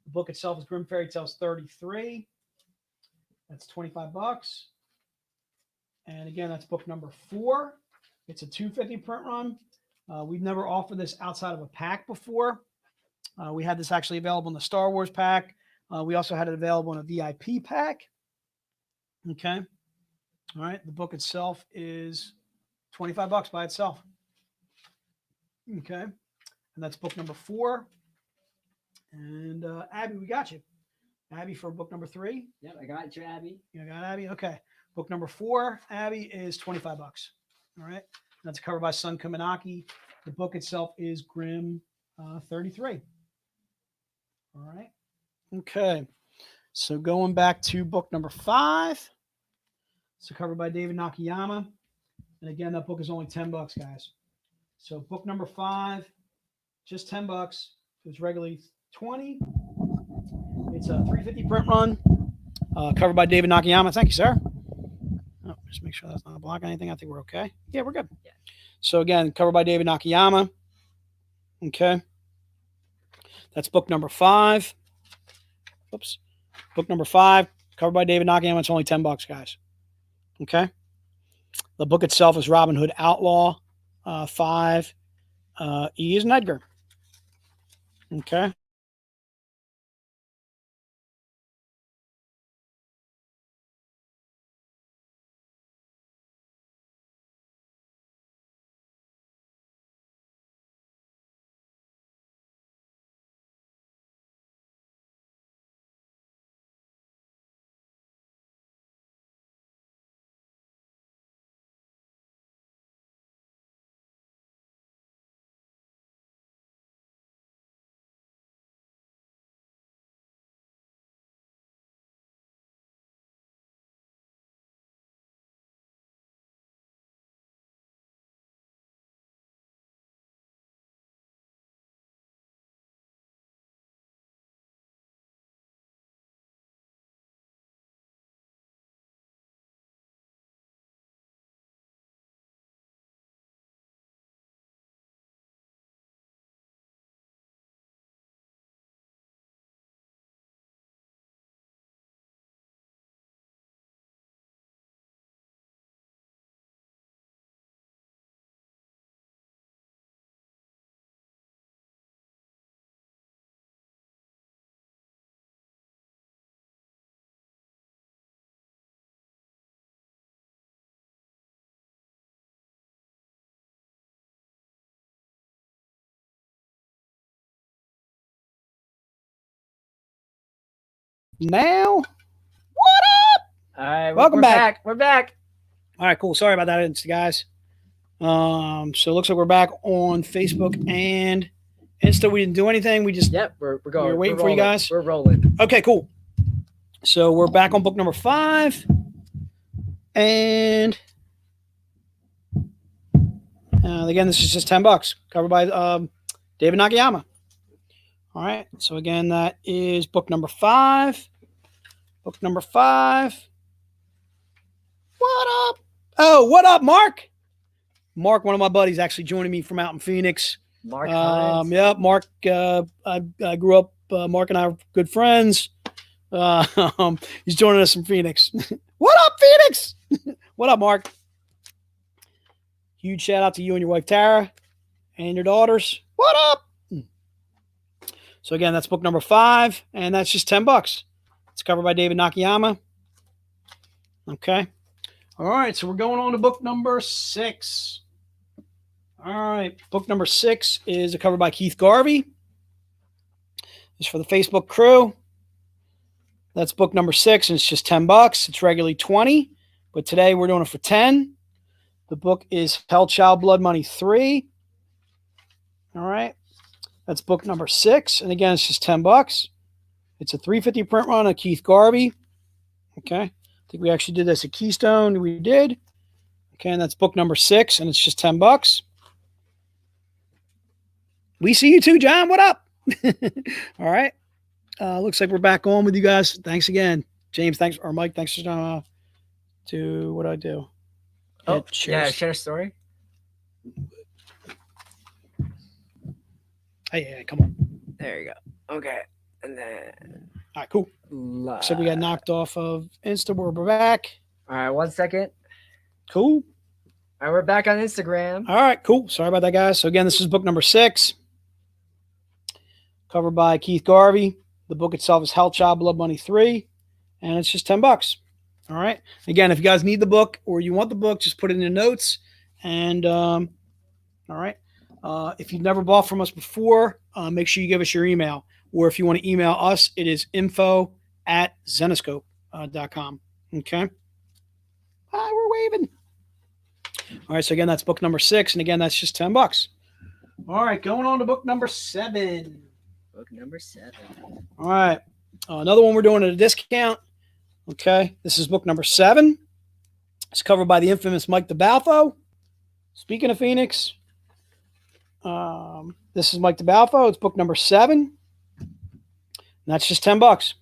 The book itself is Grimm Fairy Tales 33. That's $25. And again, that's book number 4. It's a 250 print run. We've never offered this outside of a pack before. We had this actually available in the Star Wars pack. We also had it available in a VIP pack. Okay. All right. The book itself is $25 by itself. Okay. And that's book number 4. And Abby, we got you. Abby for book number 3. Yep, I got you, Abby. You got Abby? Okay. Book number 4, Abby, is $25. All right. That's covered by Sun Kaminaki. The book itself is Grimm 33. All right. Okay. So going back to book number 5. So covered by David Nakayama. And again, that book is only $10, guys. So book number 5, just $10. It was regularly $20. It's a 350 print run. Covered by David Nakayama. Thank you, sir. Oh, just make sure that's not blocking anything. I think we're okay. Yeah, we're good. Yeah. So again, covered by David Nakayama. Okay. That's book number 5. Oops. Book number 5, covered by David Nakayama. It's only $10, guys. Okay. The book itself is Robin Hood Outlaw 5. E is an Edgar. Okay. Now, what up? All right, Welcome we're back. We're back. All right, cool. Sorry about that, guys. So it looks like we're back on Facebook and Insta. We didn't do anything. We just We're going. We're waiting we're for you rolling. guys. We're rolling. Okay, cool. So we're back on book number 5, and again, this is just $10, covered by David Nakayama. All right. So again, that is book number 5. Book number 5. What up? Oh, what up, Mark? Mark, one of my buddies, actually joining me from out in Phoenix. Mark Hines. Yeah, Mark. I grew up. Mark and I are good friends. He's joining us from Phoenix. What up, Phoenix? What up, Mark? Huge shout out to you and your wife Tara and your daughters. What up? So again, that's book number 5, and that's just $10. It's covered by David Nakayama. Okay. All right, so we're going on to book number 6. All right, book number 6 is a cover by Keith Garvey. It's for the Facebook crew. That's book number 6, and it's just $10. It's regularly $20, but today we're doing it for $10. The book is Hell, Child, Blood Money 3. All right. That's book number 6. And again, it's just $10. It's a 350 print run of Keith Garvey. Okay. I think we actually did this at Keystone. We did. Okay. And that's book number 6. And it's just $10. We see you too, John. What up? All right. Looks like we're back on with you guys. Thanks again. James, thanks. Or Mike, thanks for to what do I do? Oh, yeah. Share a story. Hey, come on. There you go. Okay. And then. All right, cool. So we got knocked off of Insta. We're back. All right, 1 second. Cool. All right, we're back on Instagram. All right, cool. Sorry about that, guys. So again, this is book number 6, covered by Keith Garvey. The book itself is Hell, Child, Blood Money 3, and it's just $10. All right. Again, if you guys need the book or you want the book, just put it in the notes. And all right. If you've never bought from us before, make sure you give us your email. Or if you want to email us, it is info@zenoscope.com. Okay. Hi, we're waving. All right. So again, that's book number 6. And again, that's just $10. All right. Going on to book number 7. Book number 7. All right. Another one we're doing at a discount. Okay. This is book number 7. It's covered by the infamous Mike DeBalfo. Speaking of Phoenix, this is Mike DeBalfo. It's book number 7. And that's just $10.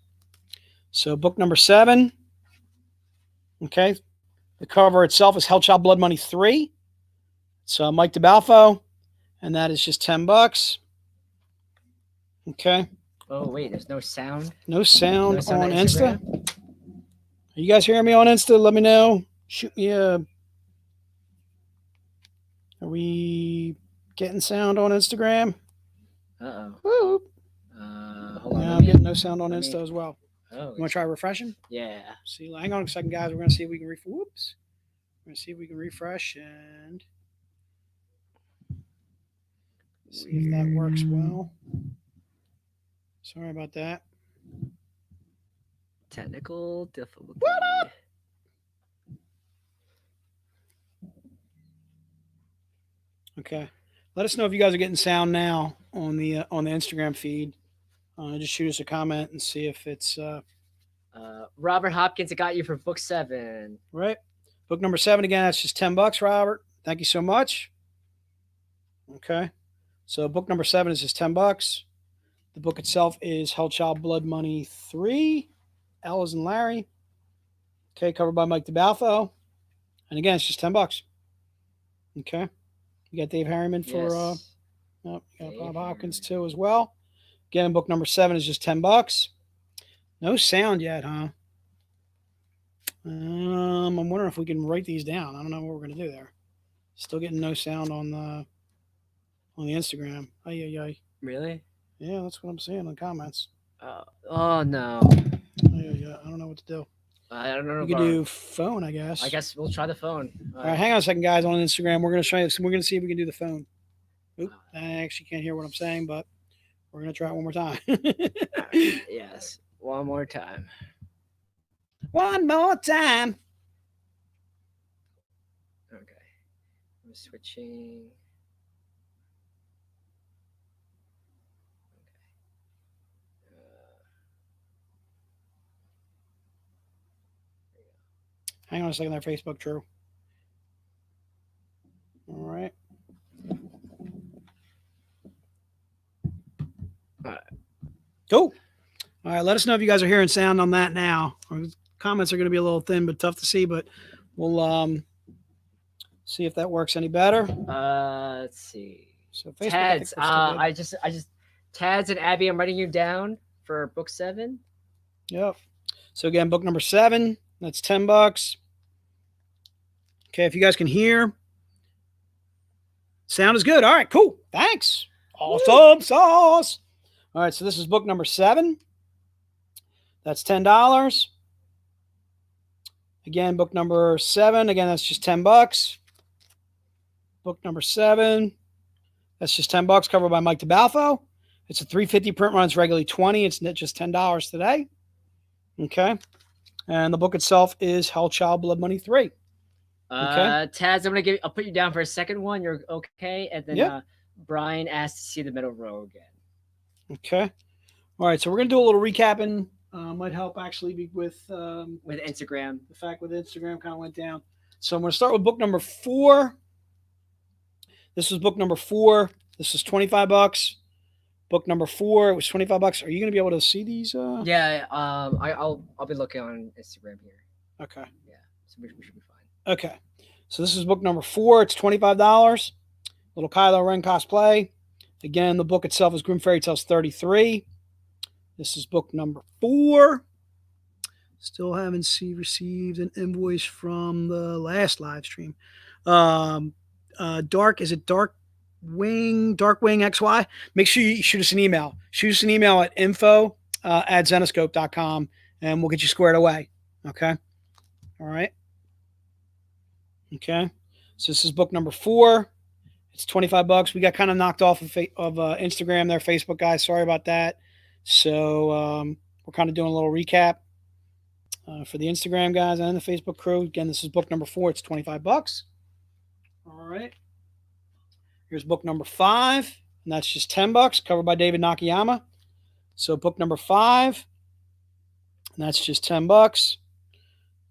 So book number 7. Okay. The cover itself is Hell, Child, Blood Money 3. It's Mike DeBalfo. And that is just $10. Okay. Oh, wait. There's no sound? No sound on Insta. Are you guys hearing me on Insta? Let me know. Shoot me a... Are we getting sound on Instagram? Uh-oh. Hold on. Yeah, I'm getting no sound on Insta as well. Oh, You want to try refreshing? yeah. See, hang on a second, guys. We're going to see if we can Whoops. We're going to see if we can refresh and see if that works well. Sorry about that. Technical difficulty. What up? Okay. Let us know if you guys are getting sound now on the Instagram feed. Just shoot us a comment and see if it's Robert Hopkins, I got you for book 7. right. Book number 7 again. That's just $10, Robert. Thank you so much. Okay. So book number 7 is just $10. The book itself is Hell, Child, Blood Money 3. L is in Larry. Okay, covered by Mike DeBalfo. And again, it's just $10. Okay. You got Dave Harriman for Yes. you got Dave Bob Hopkins Harriman. too as well. Again, book number 7 is just $10. No sound yet, huh? I'm wondering if we can write these down. I don't know what we're gonna do there. Still getting no sound on the Instagram. Really? Yeah, that's what I'm seeing in the comments. Oh, no. Yeah, I don't know what to do. I don't know. We could do phone, I guess. I guess we'll try the phone. All right, hang on a second, guys. On Instagram, we're gonna try. We're gonna see if we can do the phone. Oop, I actually can't hear what I'm saying, but we're gonna try it one more time. Yes. One more time. One more time. Okay. I'm switching. Hang on a second there, Facebook. True. All right. Cool. All right. Let us know if you guys are hearing sound on that now. Our comments are going to be a little thin, but tough to see. But we'll see if that works any better. Let's see. So Facebook. Tads. I think I just Tads and Abby, I'm writing you down for book 7. Yep. So again, book number 7. That's $10. Okay, if you guys can hear, Sound is good. All right, cool. Thanks. Awesome sauce. All right, so this is book number 7. That's $10. Again, book number 7. Again, that's just $10. Book number 7. That's just $10. Covered by Mike DeBalfo. It's a $3.50 print run. It's regularly $20. It's just $10 today. Okay. And the book itself is Hell Child Blood Money 3. Okay. Taz, I'll put you down for a second one. You're okay. And then Brian asked to see the middle row again. Okay. All right. So we're going to do a little recapping. Might help actually be with Instagram. The fact with Instagram kind of went down. So I'm going to start with book number 4. This was book number 4. This is $25. Book number 4, it was $25. Are you going to be able to see these? Yeah, I'll be looking on Instagram here. Okay. Yeah, so we should be fine. Okay. So this is book number 4. It's $25. Little Kylo Ren cosplay. Again, the book itself is Grimm Fairy Tales 33. This is book number 4. Still haven't received an invoice from the last live stream. Darkwing XY. Make sure you shoot us an email. Shoot us an email at info@zenoscope.com and we'll get you squared away. Okay. All right. Okay. So this is book number 4. It's $25. We got kind of knocked off of Instagram there, Facebook guys. Sorry about that. So we're kind of doing a little recap for the Instagram guys and the Facebook crew. Again, this is book number 4. It's $25. All right. Here's book number 5, and that's just $10, covered by David Nakayama. So book number 5, and that's just $10,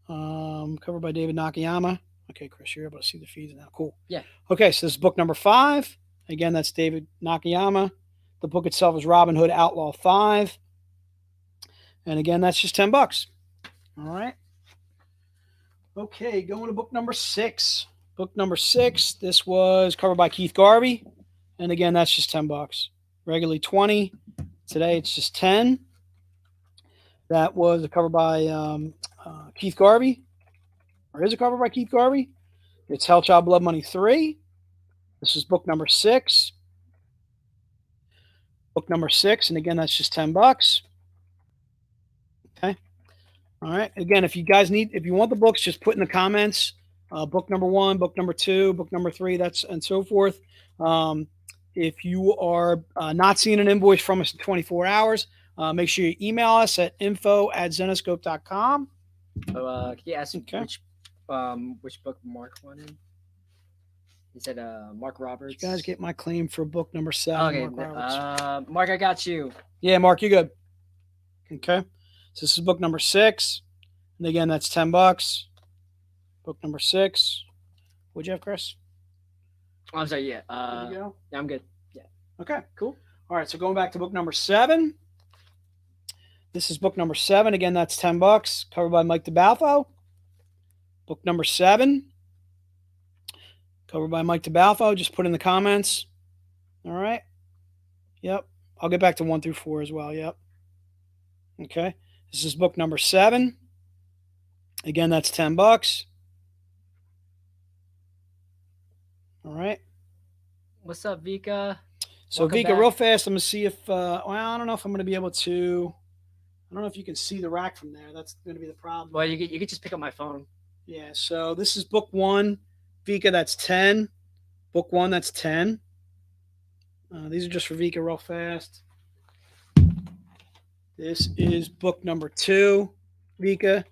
covered by David Nakayama. Okay, Chris, you're able to see the feeds now. Cool. Yeah. Okay, so this is book number 5. Again, that's David Nakayama. The book itself is Robin Hood Outlaw 5. And again, that's just $10. All right. Okay, going to book number 6. Book number 6, this was covered by Keith Garvey. And again, that's just $10. Regularly $20. Today, it's just $10. That was a cover by Keith Garvey. Or is it covered by Keith Garvey? It's Hell Child Blood Money 3. This is book number 6. Book number 6, and again, that's just $10. Okay. All right. Again, if you want the books, just put in the comments. Book number 1, book number 2, book number 3, and so forth. If you are not seeing an invoice from us in 24 hours, make sure you email us at info@zenoscope.com. Can you ask which book Mark wanted? He said Mark Roberts. Did you guys get my claim for book number 7? Okay, Mark, I got you. Yeah, Mark, you're good. Okay. So this is book number 6. And again, that's $10. Book number 6. What'd you have, Chris? Oh, I'm sorry. Yeah. Good to go? Yeah, I'm good. Yeah. Okay, cool. All right, so going back to book number 7. This is book number 7. Again, that's $10. Covered by Mike DeBalfo. Book number 7. Covered by Mike DeBalfo. Just put in the comments. All right. Yep. I'll get back to 1 through 4 as well. Yep. Okay. This is book number 7. Again, that's $10. All right. What's up, Vika? So Welcome Vika, back. real fast, I'm going to see if, I don't know if I'm going to be able to, I don't know if you can see the rack from there. That's going to be the problem. Well, you could just pick up my phone. Yeah, so this is book 1. Vika, that's 10. Book 1, that's 10. These are just for Vika real fast. This is book number 2, Vika,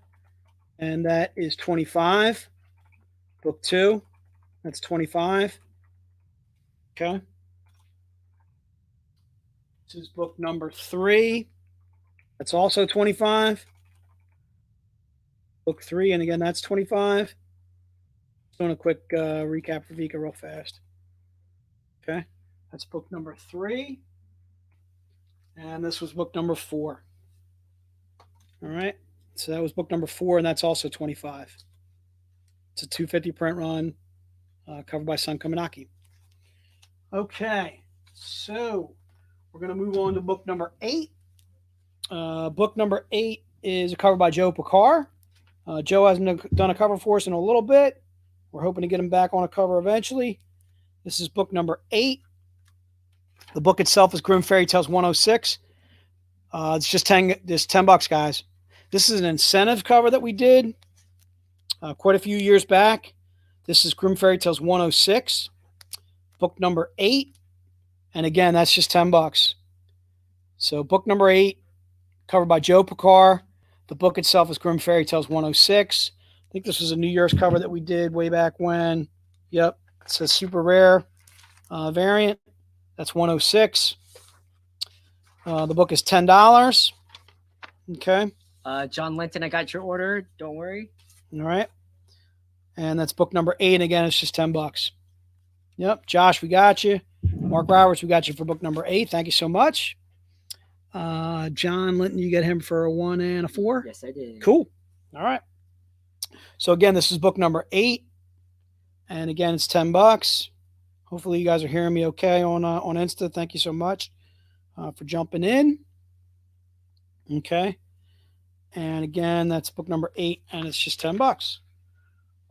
and that is 25. Book 2, that's 25. Okay. This is book number 3. That's also 25. Book 3, and again, that's 25. Doing a quick recap for Vika real fast. Okay. That's book number 3. And this was book number 4. All right. So that was book number 4, and that's also 25. It's a 250 print run, covered by Sun Kaminaki. Okay. So we're going to move on to book number 8. Book number 8 is a cover by Joe Picard. Joe hasn't done a cover for us in a little bit. We're hoping to get him back on a cover eventually. This is book number 8. The book itself is Grimm Fairy Tales 106. It's just $10, guys. This is an incentive cover that we did quite a few years back. This is Grimm Fairy Tales 106, book number 8. And again, that's just $10. So book number 8, covered by Joe Picard. The book itself is Grimm Fairy Tales 106. I think this was a New Year's cover that we did way back when. Yep, it's a super rare variant. That's 106. The book is $10. Okay. John Linton, I got your order. Don't worry. All right. And that's book number 8. And again, it's just $10. Yep. Josh, we got you. Mark Roberts, we got you for book number 8. Thank you so much. John Linton, you got him for a 1 and a 4? Yes, I did. Cool. All right. So again, this is book number 8. And again, it's $10. Hopefully you guys are hearing me okay on Insta. Thank you so much for jumping in. Okay. And again, that's book number 8, and it's just $10.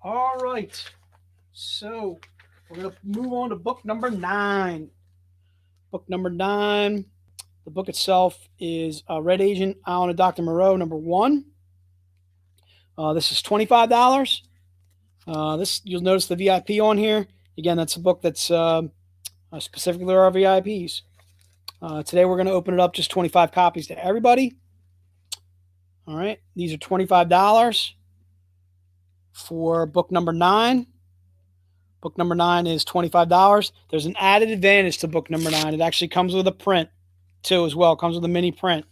All right. So we're going to move on to book number 9. Book number 9. The book itself is Red Agent, Island of Dr. Moreau, number 1. This is $25. This, you'll notice the VIP on here. Again, that's a book that's specifically for our VIPs. Today we're going to open it up, just 25 copies to everybody. All right. These are $25 for book number 9. Book number 9 is $25. There's an added advantage to book number 9. It actually comes with a print too as well. It comes with a mini print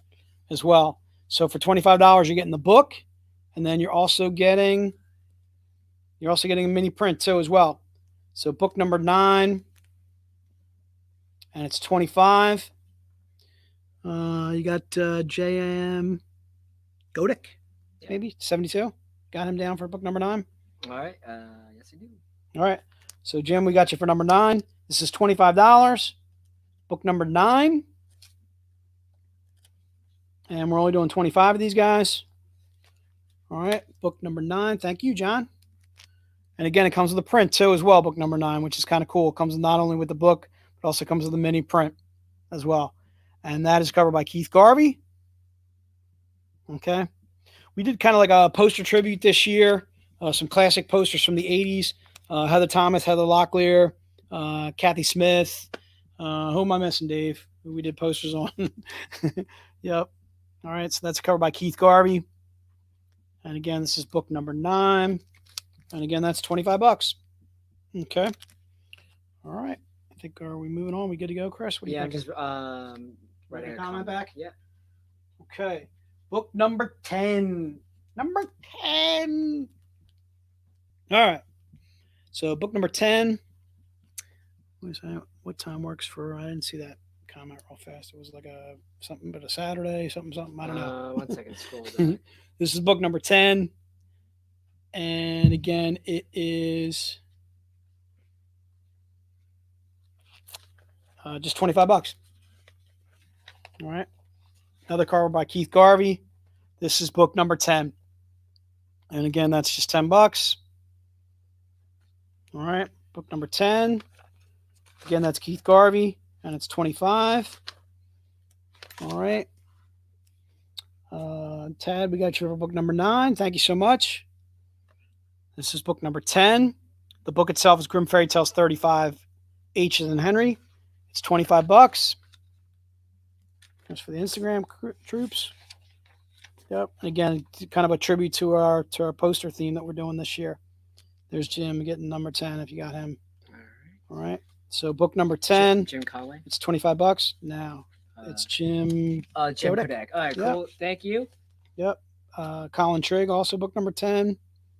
as well. So for $25, you're getting the book, and then you're also getting a mini print too as well. So book number 9, and it's $25. You got J.M. Godick, maybe 72. Got him down for book number 9. All right. Yes, I do. All right. So Jim, we got you for number 9. This is $25. Book number 9. And we're only doing 25 of these guys. All right. Book number 9. Thank you, John. And again, it comes with a print too as well, book number 9, which is kind of cool. It comes not only with the book, but also comes with a mini print as well. And that is covered by Keith Garvey. Okay. We did kind of like a poster tribute this year. Some classic posters from the 80s. Heather Thomas, Heather Locklear, Kathy Smith. Who am I missing, Dave? Who we did posters on. Yep. All right. So that's covered by Keith Garvey. And again, this is book number 9. And again, that's $25. Okay. All right. I think, are we moving on? We good to go, Chris? What do you think? Just write a comment back? Yeah. Okay. Book number 10. Number 10. All right. So book number 10. What time works for? I didn't see that comment real fast. It was like something but a Saturday, something. I don't know. 1 second. Scroll down. This is book number 10. And again, it is just $25. All right. Another cover by Keith Garvey. This is book number 10. And again, that's just $10. All right. Book number 10. Again, that's Keith Garvey, and it's $25. All right. Tad, we got you for book number 9. Thank you so much. This is book number 10. The book itself is Grimm Fairy Tales 35, H as in Henry. It's $25. That's for the Instagram troops. Yep. Again, kind of a tribute to our poster theme that we're doing this year. There's Jim getting number 10 if you got him. All right. So book number 10. Jim Conway. It's $25. Now it's Jim. Jim Kodak. All right. Cool. Yep. Thank you. Yep. Colin Trigg, also book number 10.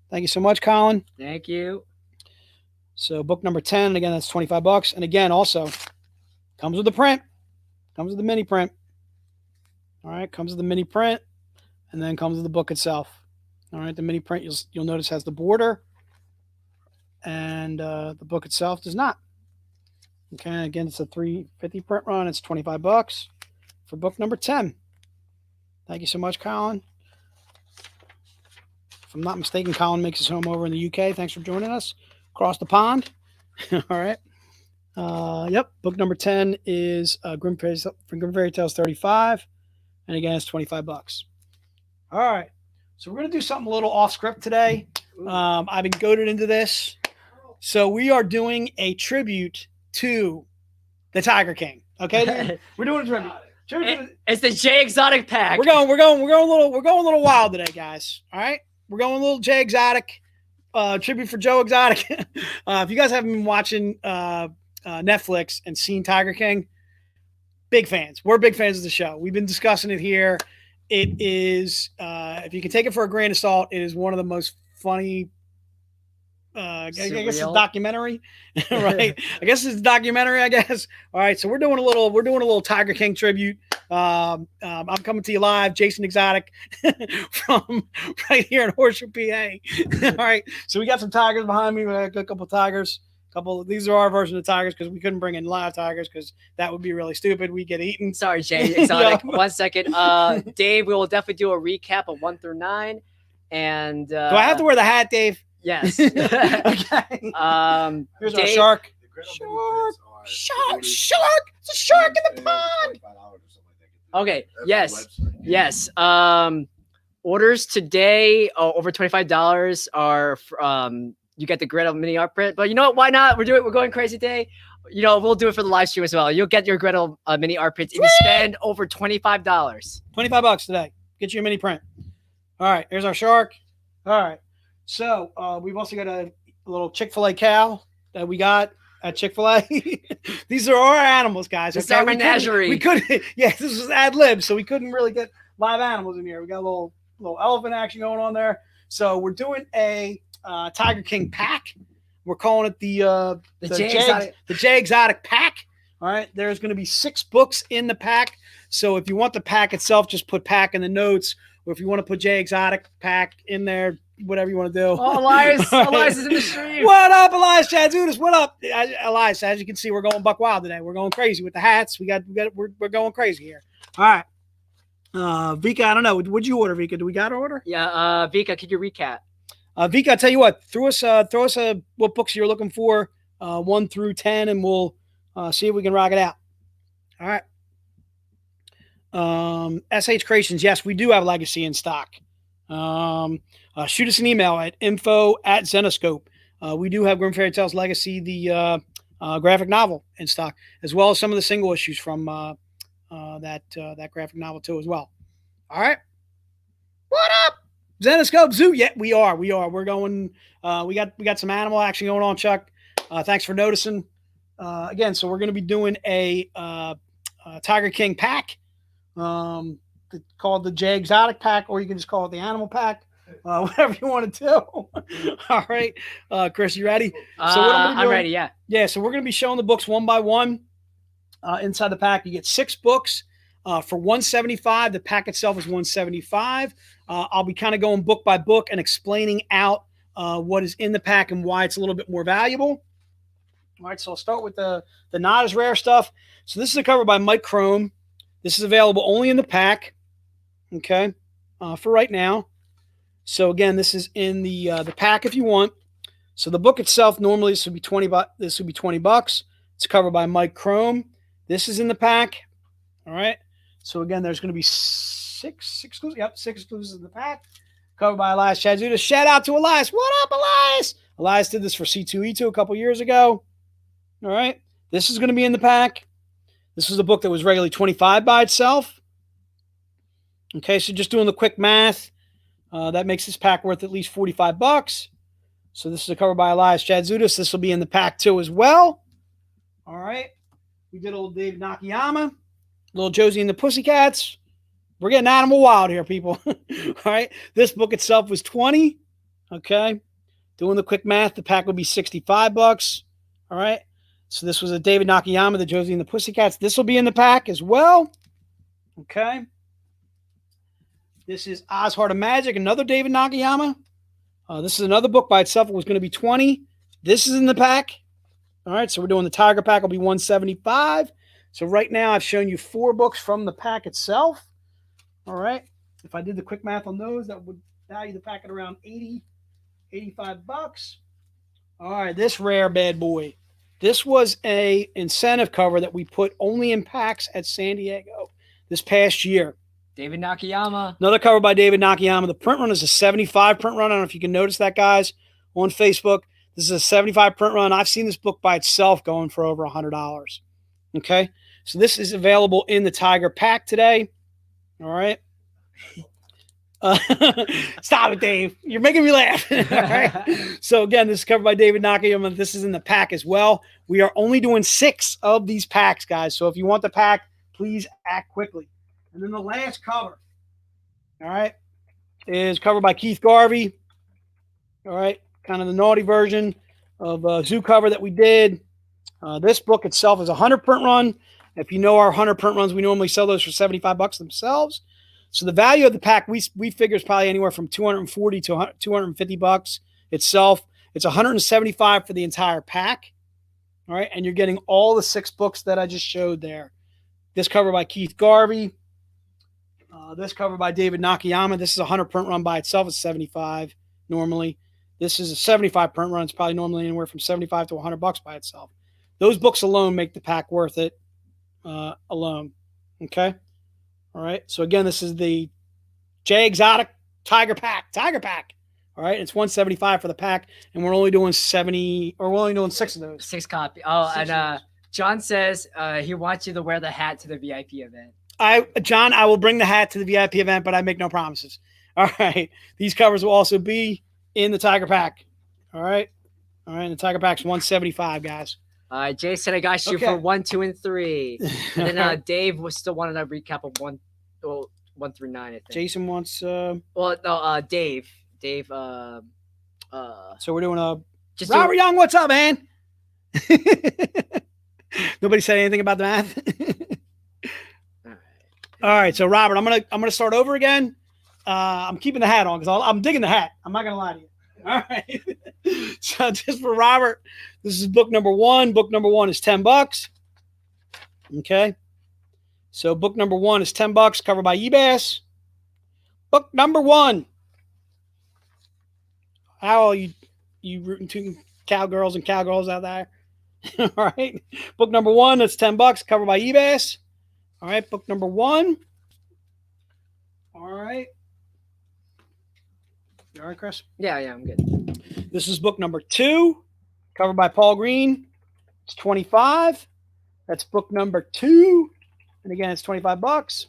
Thank you so much, Colin. Thank you. So book number 10, and again, that's $25. And again, also comes with the print. Comes with the mini print. All right. Comes with the mini print, and then comes with the book itself. All right. The mini print, you'll notice, has the border, and the book itself does not. Okay. Again, it's a 350 print run. It's $25 for book number 10. Thank you so much, Colin. If I'm not mistaken, Colin makes his home over in the UK. Thanks for joining us across the pond. All right. Yep. Book number 10 is Grimm Fairy Tales 35. And again, it's $25. All right. So we're going to do something a little off script today. I've been goaded into this. So we are doing a tribute to the Tiger King. Okay, dude? We're doing a tribute. It's the J Exotic pack. We're going a little wild today, guys. All right. We're going a little J Exotic. Tribute for Joe Exotic. If you guys haven't been watching Netflix and seen Tiger King, big fans. We're big fans of the show. We've been discussing it here. It is, if you can take it for a grain of salt, it is one of the most funny. I guess it's a documentary, right? I guess it's a documentary. I guess. All right, so we're doing a little Tiger King tribute. I'm coming to you live, Jason Exotic, from right here in Horseshoe, PA. All right, so we got some tigers behind me. We got a couple of tigers. These are our version of tigers because we couldn't bring in live tigers because that would be really stupid. We get eaten. Sorry, Jay Exotic. 1 second. Dave, we will definitely do a recap of 1 through 9. And do I have to wear the hat, Dave? Yes. Okay. Here's our shark. Shark. It's a shark in the pond. Okay. Yes. Orders today over $25 are you get the Gretel mini art print. But you know what? Why not? We're going crazy today. You know, we'll do it for the live stream as well. You'll get your Gretel mini art prints if you spend over $25. $25 today. Get you a mini print. All right. Here's our shark. All right. So we've also got a little Chick-fil-A cow that we got at Chick-fil-A. These are our animals, guys. This is our menagerie. We couldn't. Yeah, this was ad lib, so we couldn't really get live animals in here. We got a little elephant action going on there. So we're doing a Tiger King pack. We're calling it the J Exotic pack. All right. There's going to be 6 books in the pack. So if you want the pack itself, just put pack in the notes. Or if you want to put J Exotic pack in there, whatever you want to do. Oh, Elias is in the stream. What up, Elias Chadzudis? What up, Elias? As you can see, we're going buck wild today. We're going crazy with the hats. We're going crazy here. All right. Vika, I don't know. What'd you order, Vika? Do we got an order? Yeah. Vika, could you recap? Vika, I tell you what. Throw us what books you're looking for, 1 through 10, and we'll see if we can rock it out. All right. SH Creations, yes, we do have Legacy in stock. Shoot us an email at info@Zenoscope. We do have Grimm Fairy Tales Legacy, the graphic novel, in stock, as well as some of the single issues from that graphic novel too, as well. All right. What up, Zenoscope Zoo? Yeah, we are. We're going. We got some animal action going on, Chuck. Thanks for noticing. Again, so we're going to be doing a Tiger King pack. Called the J Exotic pack, or you can just call it the animal pack, whatever you want to do. All right, Chris, you ready? So what I'm ready. Yeah. So we're going to be showing the books one by one inside the pack. You get 6 books for $175. The pack itself is $175. I'll be kind of going book by book and explaining out what is in the pack and why it's a little bit more valuable. All right, so I'll start with the not as rare stuff. So this is a cover by Mike Chrome. This is available only in the pack, okay, for right now. So again, this is in the pack if you want. So the book itself, normally this would be $20. This would be $20. It's covered by Mike Chrome. This is in the pack. All right. So again, there's going to be 6 exclusives. Yep, 6 exclusives in the pack. Covered by Elias Chadzudis. Shout out to Elias. What up, Elias? Elias did this for C2E2 a couple years ago. All right. This is going to be in the pack. This is a book that was regularly $25 by itself. Okay, so just doing the quick math, that makes this pack worth at least $45. So this is a cover by Elias Chadzudis. This will be in the pack too as well. All right. We did old David Nakayama, little Josie and the Pussycats. We're getting animal wild here, people. All right. This book itself was $20. Okay. Doing the quick math, the pack would be $65. All right. So this was a David Nakayama, the Josie and the Pussycats. This will be in the pack as well. Okay. This is Oz Heart of Magic, another David Nakayama. This is another book by itself. It was going to be $20. This is in the pack. All right. So we're doing the Tiger pack will be $175. So right now I've shown you 4 books from the pack itself. All right. If I did the quick math on those, that would value the pack at around $85. All right. This rare bad boy. This was a incentive cover that we put only in packs at San Diego this past year. David Nakayama. Another cover by David Nakayama. The print run is a 75 print run. I don't know if you can notice that, guys, on Facebook. This is a 75 print run. I've seen this book by itself going for over $100. Okay, so this is available in the Tiger pack today. All right. Stop it, Dave. You're making me laugh. All right. So again, this is covered by David Nakayama. This is in the pack as well. We are only doing 6 of these packs, guys. So if you want the pack, please act quickly. And then the last cover, all right, is covered by Keith Garvey. All right, kind of the naughty version of Zoo cover that we did. This book itself is a 100 print run. If you know our 100 print runs, we normally sell those for $75 themselves. So the value of the pack we figure is probably anywhere from $240 to $250 itself. It's $175 for the entire pack. All right, and you're getting all the 6 books that I just showed there. This cover by Keith Garvey. This cover by David Nakayama. This is a 100 print run by itself. It's $75 normally. This is a 75 print run. It's probably normally anywhere from $75 to $100 by itself. Those books alone make the pack worth it alone. Okay. All right. So again, this is the J Exotic Tiger Pack. All right. It's $175 for the pack, and we're only doing 70, or we're only doing 6 of those. 6 copy. Oh, and John says he wants you to wear the hat to the VIP event. John, I will bring the hat to the VIP event, but I make no promises. All right. These covers will also be in the Tiger Pack. All right. All right. And the Tiger Pack's $175, guys. Jason, I got you for 1, 2, and 3. And then Dave was still wanting a recap of 1 through 9, I think. Jason wants well, no, Dave. So we're doing just Robert Young, what's up, man? Nobody said anything about the math. All right, so Robert, I'm gonna start over again. I'm keeping the hat on because I'm digging the hat. I'm not gonna lie to you. All right. So just for Robert, this is book number 1. Book number 1 is $10. Okay. So book number 1 is $10, covered by eBass. Book number 1. How are you rooting to cowgirls and cowgirls out there? All right. Book number 1, that's $10, covered by eBass. All right. Book number 1. All right. You all right, Chris? Yeah, I'm good. This is book number 2, covered by Paul Green. It's $25. That's book number 2. And again, it's $25.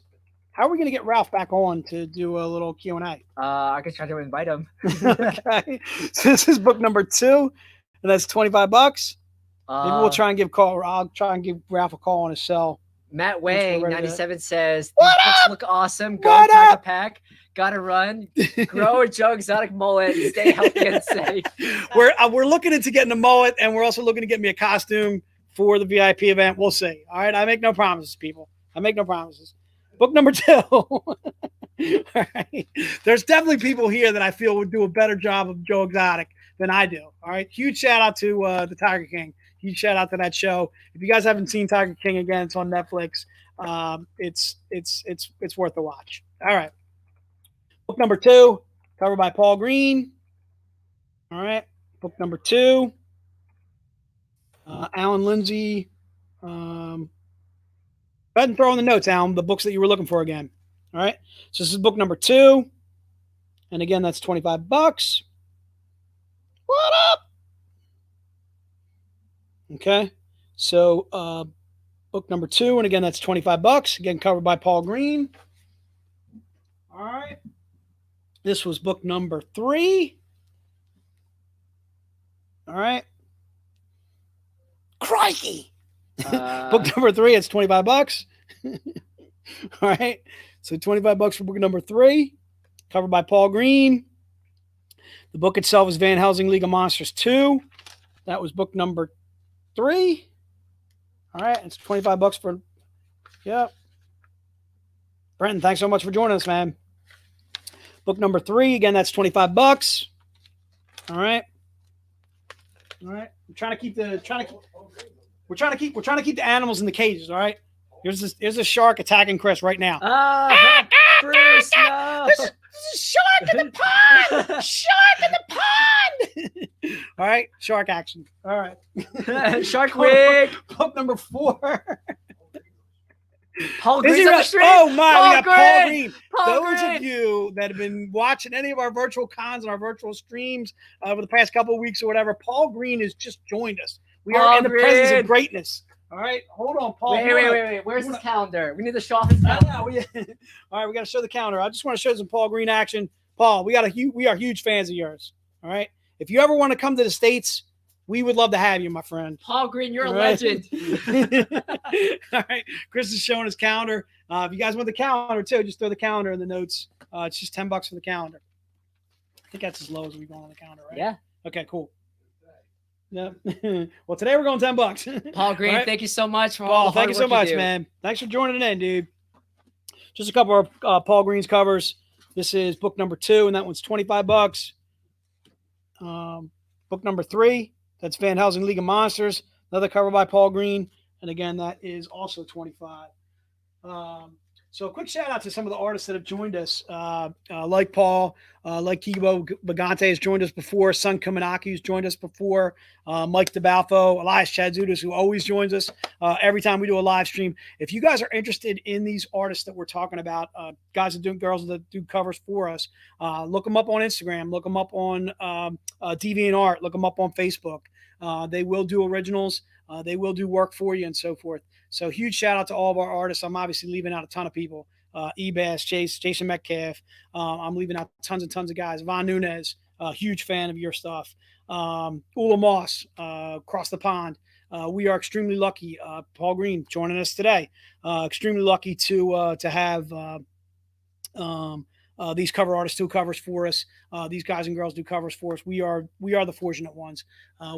How are we going to get Ralph back on to do a little Q&A? I could try to invite him. Okay. So this is book number 2, and that's $25. Maybe we'll try and give I'll try and give Ralph a call on his cell. Matt Wang 97 says, what these books up? look awesome. Go What Tiger up? Pack. Gotta run. Grow a Joe Exotic mullet. Stay healthy and safe. We're looking into getting a mullet, and we're also looking to get me a costume for the VIP event. We'll see. All right. I make no promises, people. I make no promises. Book number 2. All right. There's definitely people here that I feel would do a better job of Joe Exotic than I do. All right. Huge shout out to the Tiger King. Huge shout out to that show. If you guys haven't seen Tiger King again, it's on Netflix. It's worth a watch. All right. Book number 2, covered by Paul Green. All right. Book number 2. Alan Lindsay. Go ahead and throw in the notes, Alan, the books that you were looking for again. All right. So this is book number 2. And again, that's $25. What up? Okay. So book number 2. And again, that's $25. Again, covered by Paul Green. All right. This was book number 3. All right. Crikey. Book number 3, it's $25. All right. So $25 for book number 3, covered by Paul Green. The book itself is Van Helsing League of Monsters 2. That was book number 3. All right. It's $25 for, yep. Brenton, thanks so much for joining us, man. Book number 3, again, that's $25. All right. All right. We're trying to keep the animals in the cages. All right. Here's a shark attacking Chris right now. Bruce, no. This is a shark in the pond. Shark in the pond. All right, shark action. All right, Shark Week. Book number 4. Paul Is Green's he on really? the street. Oh my, Paul we got Paul Green. Paul Those Green. of you that have been watching any of our virtual cons and our virtual streams over the past couple of weeks or whatever, Paul Green has just joined us. We are Paul in the presence Green. of greatness. All right, hold on, Paul. Wait. Where's his calendar? We need to show off his calendar. All right, we got to show the calendar. I just want to show some Paul Green action. Paul, we are huge fans of yours. All right, if you ever want to come to the States, we would love to have you, my friend. Paul Green, you're a right. legend. All right, Chris is showing his calendar. If you guys want the calendar too, just throw the calendar in the notes. It's just $10 for the calendar. I think that's as low as we go on the calendar, right? Yeah. Okay, cool. Yeah. Well, today we're going $10. Paul Green, right. Thank you so much for all Paul, the hard thank you so work much, do. man. Thanks for joining in, dude. Just a couple of Paul Green's covers. This is book number 2, and that one's $25. Book number 3, that's Van Helsing League of Monsters, another cover by Paul Green, and again, that is also $25. So a quick shout out to some of the artists that have joined us, like Paul, like Kibo Bagante has joined us before, Sun Kaminaki has joined us before, Mike DeBalfo, Elias Chadzudas, who always joins us every time we do a live stream. If you guys are interested in these artists that we're talking about, guys that do, girls that do covers for us, look them up on Instagram, look them up on DeviantArt, look them up on Facebook. They will do originals. They will do work for you and so forth. So huge shout out to all of our artists. I'm obviously leaving out a ton of people. Ebass, Jason Metcalf. I'm leaving out tons and tons of guys. Von Nunez, huge fan of your stuff. Ula Moss, across the pond. We are extremely lucky. Paul Green joining us today. Extremely lucky to have these cover artists do covers for us. These guys and girls do covers for us. We are the fortunate ones.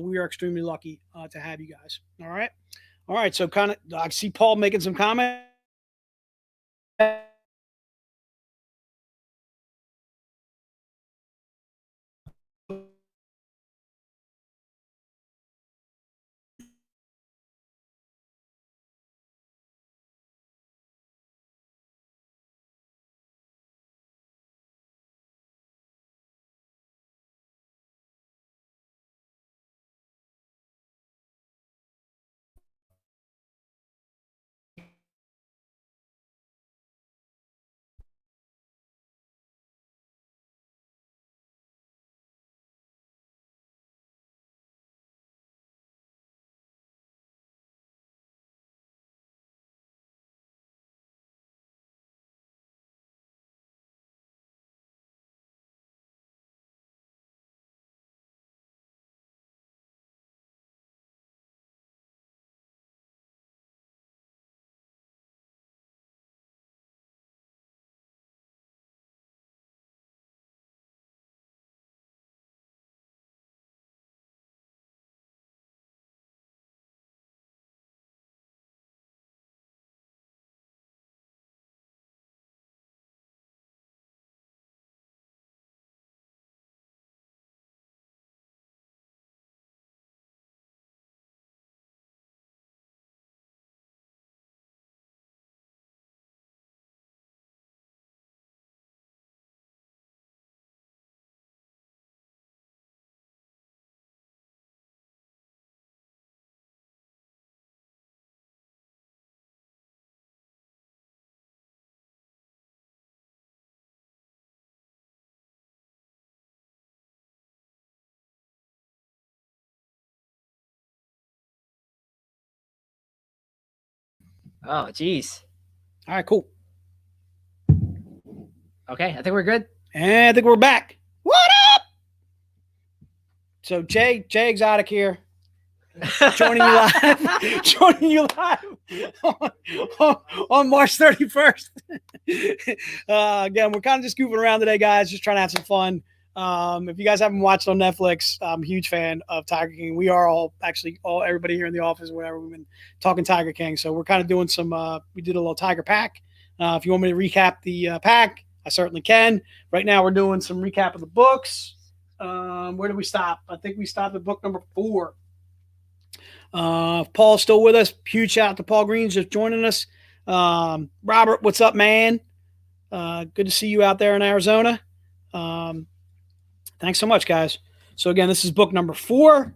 We are extremely lucky to have you guys. All right. So kind of, I see Paul making some comments. Oh, geez. All right, cool. Okay, I think we're good. And I think we're back. What up? So Jay Exotic here, joining you live on March 31st. Again, we're kind of just goofing around today, guys, just trying to have some fun. If you guys haven't watched on Netflix, I'm a huge fan of Tiger King. We are everybody here in the office, whatever, we've been talking Tiger King. So we're kind of doing we did a little Tiger pack. If you want me to recap the pack, I certainly can. Right now we're doing some recap of the books. Where did we stop? I think we stopped at book number 4. Paul's still with us. Huge shout out to Paul Green just joining us. Robert, what's up, man? Good to see you out there in Arizona. Thanks so much, guys. So again, this is book number 4.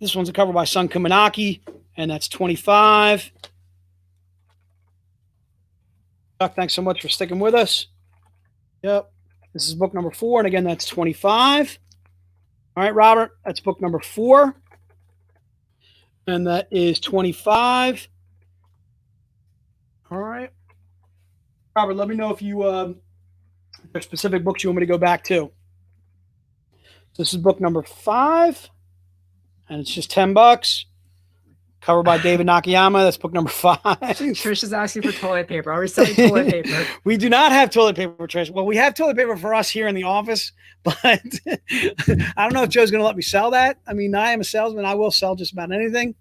This one's a cover by Sun Kumanaki, and that's 25. Chuck, thanks so much for sticking with us. Yep. This is book number 4, and again, that's 25. All right, Robert, that's book number 4. And that is 25. All right. Robert, let me know if you if there's specific books you want me to go back to. This is book number 5, and it's just $10. Covered by David Nakayama. That's book number 5. Trish is asking for toilet paper. Are we selling toilet paper? We do not have toilet paper, Trish. Well, we have toilet paper for us here in the office, but I don't know if Joe's going to let me sell that. I mean, I am a salesman. I will sell just about anything.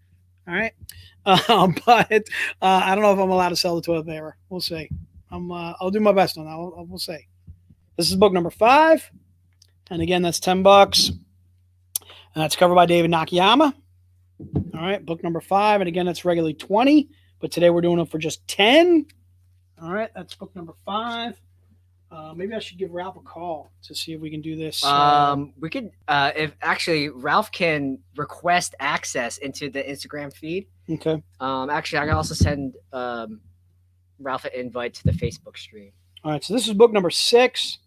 All right. But I don't know if I'm allowed to sell the toilet paper. We'll see. I'll do my best on that. We'll see. This is book number 5. And again, that's $10. And that's covered by David Nakayama. All right, book number 5, and again, that's regularly 20, but today we're doing it for just 10. All right, that's book number 5. Maybe I should give Ralph a call to see if we can do this. We could, if actually Ralph can request access into the Instagram feed. Okay. Actually, I can also send Ralph an invite to the Facebook stream. All right, so this is book number 6.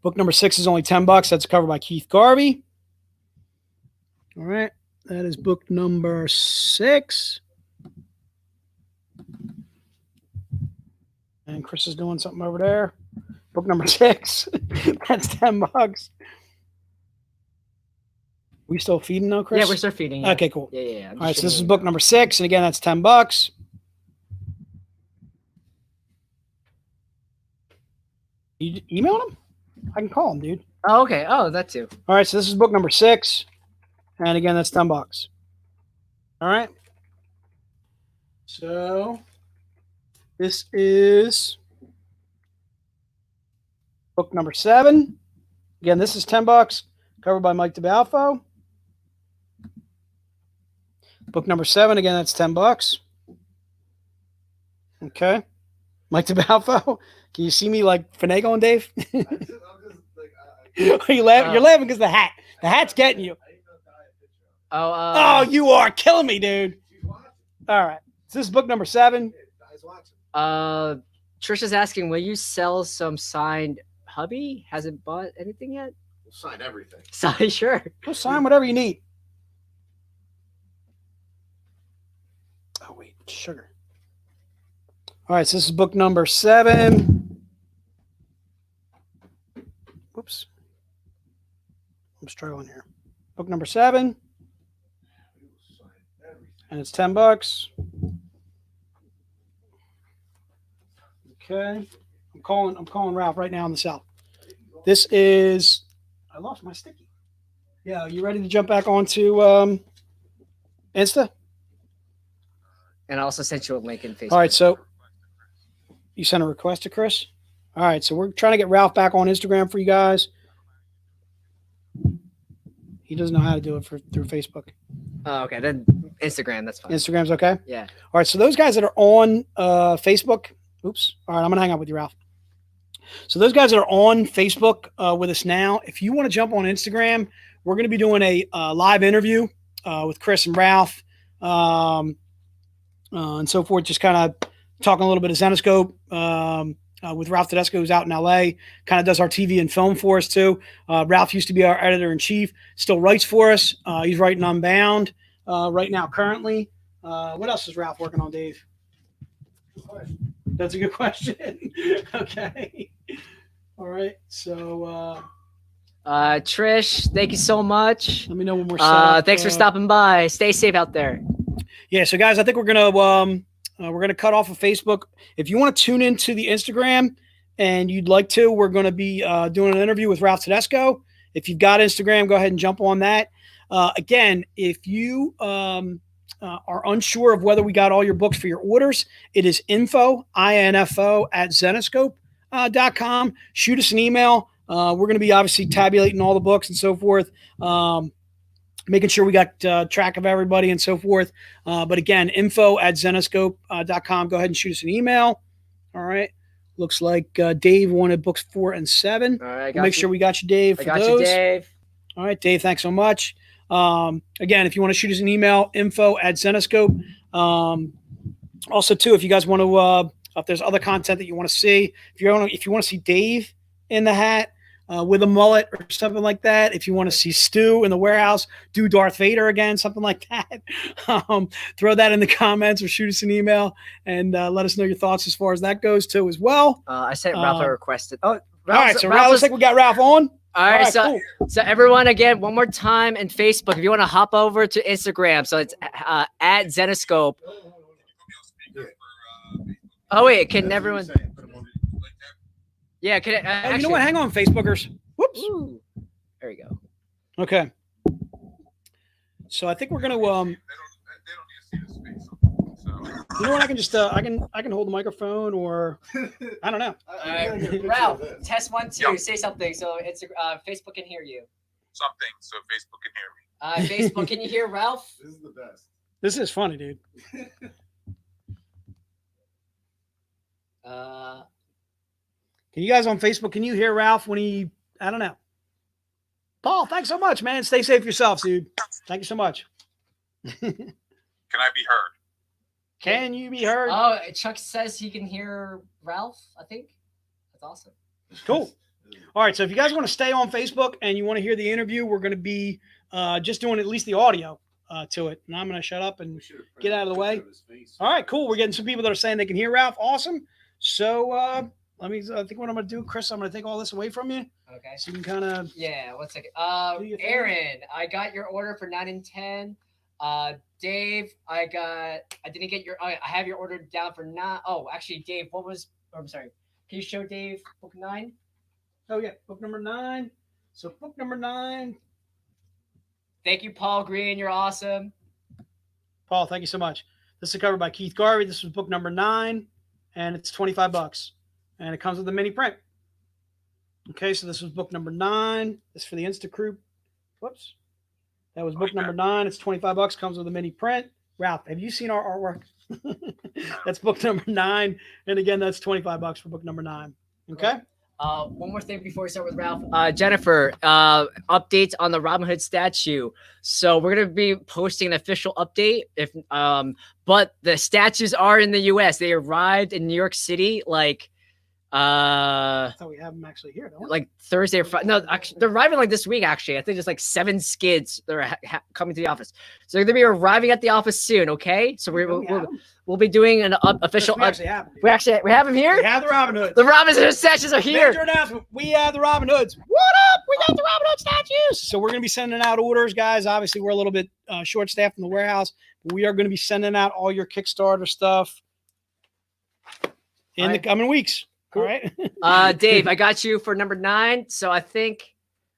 Book number 6 is only $10. That's covered by Keith Garvey. All right. That is book number 6. And Chris is doing something over there. Book number 6. That's $10. We still feeding now, Chris? Yeah, we're still feeding. Yeah. Okay, cool. Yeah. All right, so this is book number 6, and again, that's $10. You emailed him? I can call him, dude. Oh, okay. Oh, that too. All right, so this is book number 6. And again, that's $10. All right. So this is book number 7. Again, this is $10, covered by Mike DeBalfo. Book number 7, again, that's $10. Okay. Mike DeBalfo. Can you see me like finagling, Dave? Are you laughing? You're laughing because the hat. The hat's getting you. Oh, you are killing me, dude. All right. So this is book number 7. Trisha's asking, will you sell some signed hubby? Hasn't bought anything yet? We'll sign everything. Sign, sure. We'll sign whatever you need. Oh, wait. Sugar. All right. So this is book number 7. Whoops. I'm struggling here. Book number 7. And it's $10. Okay. I'm calling Ralph right now in the cell. This is I lost my sticky. Yeah, you ready to jump back onto Insta? And I also sent you a link in Facebook. All right, so you sent a request to Chris? All right, so we're trying to get Ralph back on Instagram for you guys. He doesn't know how to do it through Facebook. Oh, okay. Then Instagram, that's fine. Instagram's okay? Yeah. All right, so those guys that are on Facebook, oops. All right, I'm going to hang up with you, Ralph. So those guys that are on Facebook with us now, if you want to jump on Instagram, we're going to be doing a live interview with Chris and Ralph and so forth, just kind of talking a little bit of Zenoscope with Ralph Tedesco, who's out in LA, kind of does our TV and film for us too. Ralph used to be our editor-in-chief, still writes for us. He's writing Unbound right now currently. What else is Ralph working on, Dave? That's a good question. Okay. All right. So Trish, thank you so much. Let me know when we're set up. Thanks for stopping by. Stay safe out there. Yeah, so guys, I think we're gonna cut off of Facebook. If you want to tune into the Instagram and you'd like to, we're going to be doing an interview with Ralph Tedesco. If you've got Instagram, go ahead and jump on that. Again, if you are unsure of whether we got all your books for your orders, it is info at zenoscope.com. Shoot us an email. We're going to be obviously tabulating all the books and so forth, making sure we got track of everybody and so forth. But again, info at zenoscope.com. Go ahead and shoot us an email. All right. Looks like Dave wanted books 4 and 7. All right. We'll make sure we got you, Dave. I got you, Dave. All right, Dave, thanks so much. Again, if you want to shoot us an email, info@Zenescope. Also, too, if you guys want to, if there's other content that you want to see, if you want to see Dave in the hat with a mullet or something like that, if you want to see Stu in the warehouse do Darth Vader again, something like that, throw that in the comments or shoot us an email and let us know your thoughts as far as that goes too as well. I sent Ralph a requested. Oh, all right, so Ralph, looks like we got Ralph on. All right, so everyone, again, one more time, and Facebook, if you want to hop over to Instagram, so it's at Zenescope. Oh wait, can everyone? Yeah, can it? Actually, you know what? Hang on, Facebookers. Whoops. Ooh. There you go. Okay. So I think we're gonna you know what? I can just I can hold the microphone, or I don't know. All right, Ralph, test 1 2. Yep. Say something so it's Facebook can hear you. Something so Facebook can hear me. Facebook, can you hear Ralph? This is the best. This is funny, dude. Can you guys on Facebook? Can you hear Ralph when he? I don't know. Paul, thanks so much, man. Stay safe yourself, dude. Thank you so much. Can I be heard? Can you be heard? Oh, Chuck says he can hear Ralph, I think. That's awesome. Cool. All right. So if you guys want to stay on Facebook and you want to hear the interview, we're going to be just doing at least the audio to it. And I'm going to shut up and get out of the way. All right, cool. We're getting some people that are saying they can hear Ralph. Awesome. So I think what I'm going to do, Chris, I'm going to take all this away from you. Okay. So you can kind of. Yeah. 1 second. Aaron, I got your order for 9 and 10. Dave, I didn't get your. I have your order down for 9. Oh, actually, Dave, what was? Oh, I'm sorry. Can you show Dave book 9? Oh yeah, book number 9. So book number 9. Thank you, Paul Green. You're awesome. Paul, thank you so much. This is covered by Keith Garvey. This was book number 9, and it's $25, and it comes with a mini print. Okay, so this was book number 9. This is for the Insta Group. Whoops. That was book number 9. It's $25. Comes with a mini print. Ralph, have you seen our artwork? That's book number 9. And again, that's $25 for book number 9. Okay. One more thing before we start with Ralph. Jennifer, updates on the Robin Hood statue. So we're gonna be posting an official update. But the statues are in the U.S. They arrived in New York City I thought we have them actually here, don't we? Like Thursday or Friday. No, actually, they're arriving like this week. Actually, I think there's like 7 skids that are coming to the office. So they're gonna be arriving at the office soon. Okay, so we'll be doing an official. We actually have them here. We have the Robin Hoods. The Robin Hood statues are here. Major announcement. We have the Robin Hoods. What up? We got the Robin Hood statues. So we're gonna be sending out orders, guys. Obviously, we're a little bit short-staffed in the warehouse. But we are going to be sending out all your Kickstarter stuff in the coming weeks. Cool. All right. Dave, I got you for number 9. So I think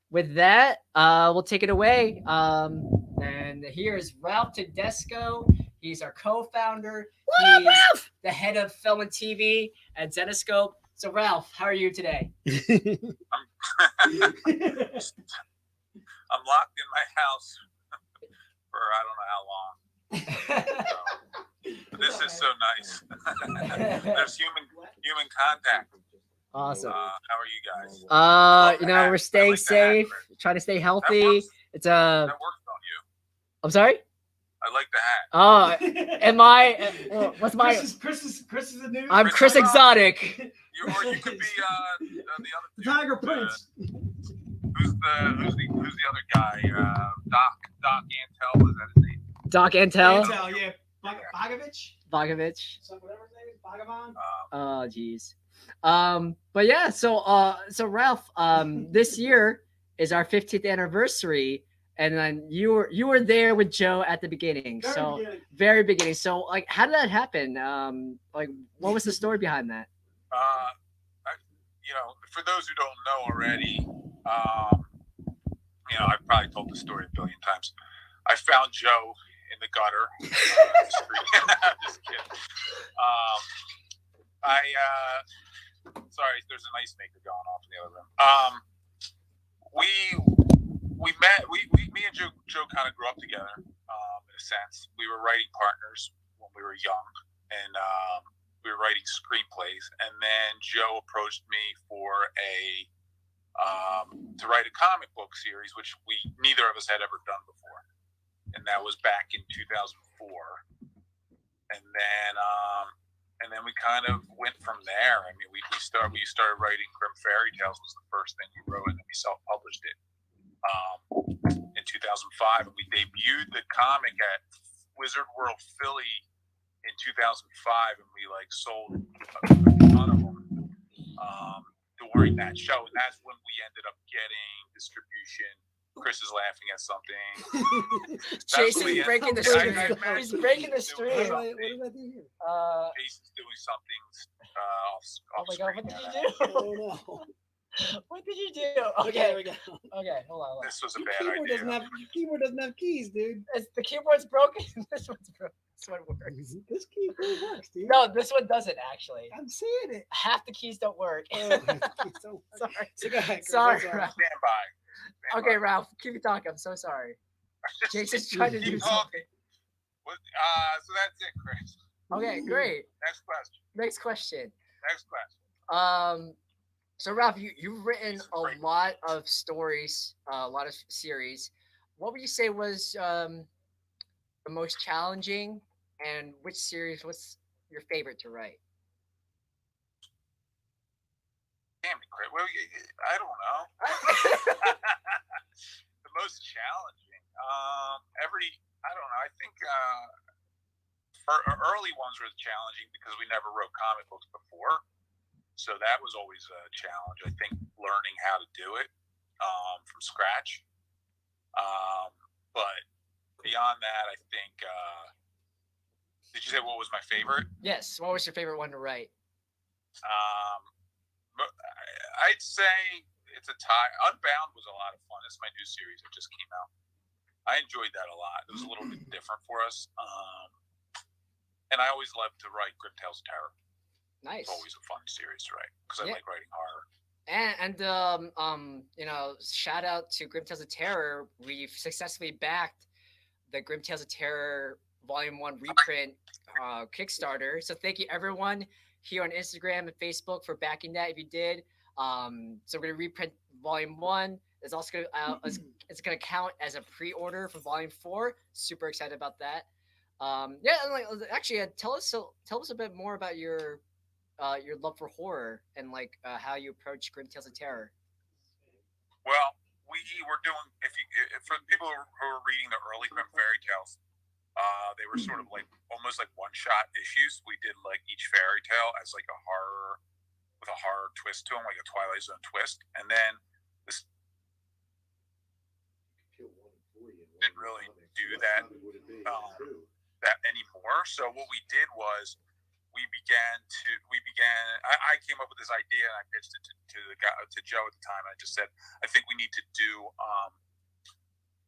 with that, we'll take it away. And here's Ralph Tedesco. He's our co-founder. He's Ralph? The head of film and TV at Zenescope. So Ralph, how are you today? I'm locked in my house for I don't know how long. This is so nice. There's human contact. Awesome. How are you guys? We're staying safe, trying to stay healthy. It's that works on you. I'm sorry? I like the hat. Am I? What's my? Chris is the new. I'm Chris Exotic. Or you could be the other Tiger Prince. Who's the other guy? Doc Antel, is that his name? Doc Antel. Antel, yeah. Bogovich. So whatever his name is, Bhagavan. Oh, geez. But yeah, so Ralph, this year is our 15th anniversary, and then you were there with Joe at the beginning. Very beginning. So like, how did that happen? What was the story behind that? For those who don't know already, I've probably told the story a billion times. I found Joe in the gutter. I'm just kidding. Sorry, there's an ice maker going off in the other room. We met. Me and Joe kind of grew up together in a sense. We were writing partners when we were young, and we were writing screenplays. And then Joe approached me for a to write a comic book series, which neither of us had ever done before, and that was back in 2004. And then we kind of went from there. I mean, we started writing Grimm Fairy Tales was the first thing we wrote, and then we self-published it in 2005. And we debuted the comic at Wizard World Philly in 2005, and we like sold a ton of them during that show, and that's when we ended up getting distribution. Chris is laughing at something. Jason's breaking the stream. He's breaking the stream. What did I do here? Jason's doing something Oh my god, what did you do? Oh no. What did you do? Okay, There we go. okay, hold on. This was a Your bad keyboard idea. keyboard doesn't have keys, dude. The keyboard's broken. This one's broken. This one works. This keyboard works, dude. No, this one doesn't actually. I'm seeing it. Half the keys don't work. So, Sorry. so go ahead, Chris, Sorry, I'm sorry. Ralph. Stand by. Okay, Ralph, keep talking. I'm so sorry. Jason's trying to do Keep something. talking. So that's it, Chris. Okay, great. Next question. Next question. Next question. So Ralph, you've written a lot of stories, a lot of series. What would you say was the most challenging, and which series was your favorite to write? Damn it, Chris. Well, I don't know. The most challenging. I don't know. I think early ones were challenging because we never wrote comic books before. So that was always a challenge. I think learning how to do it from scratch. But beyond that, I think. Did you say what was my favorite? Yes. What was your favorite one to write? I'd say it's a tie. Unbound was a lot of fun. It's my new series that just came out. I enjoyed that a lot. It was a little bit different for us. And I always loved to write Grimm Tales of Terror. Nice. It's always a fun series to write because I like writing horror. And shout out to Grimm Tales of Terror. We've successfully backed the Grimm Tales of Terror Volume 1 reprint Kickstarter. So thank you everyone here on Instagram and Facebook for backing that if you did. So we're gonna reprint Volume 1. It's also gonna it's gonna count as a pre-order for Volume 4. Super excited about that. Tell us a bit more about your love for horror and how you approach Grimm Tales of Terror. Well, we were doing for the people who were reading the early Grimm fairy tales, they were sort of almost like one-shot issues. We did each fairy tale as a horror with a horror twist to them, like a Twilight Zone twist, and then this didn't really do that anymore. So what we did was I came up with this idea and I pitched it to Joe at the time. And I just said, I think we need to do.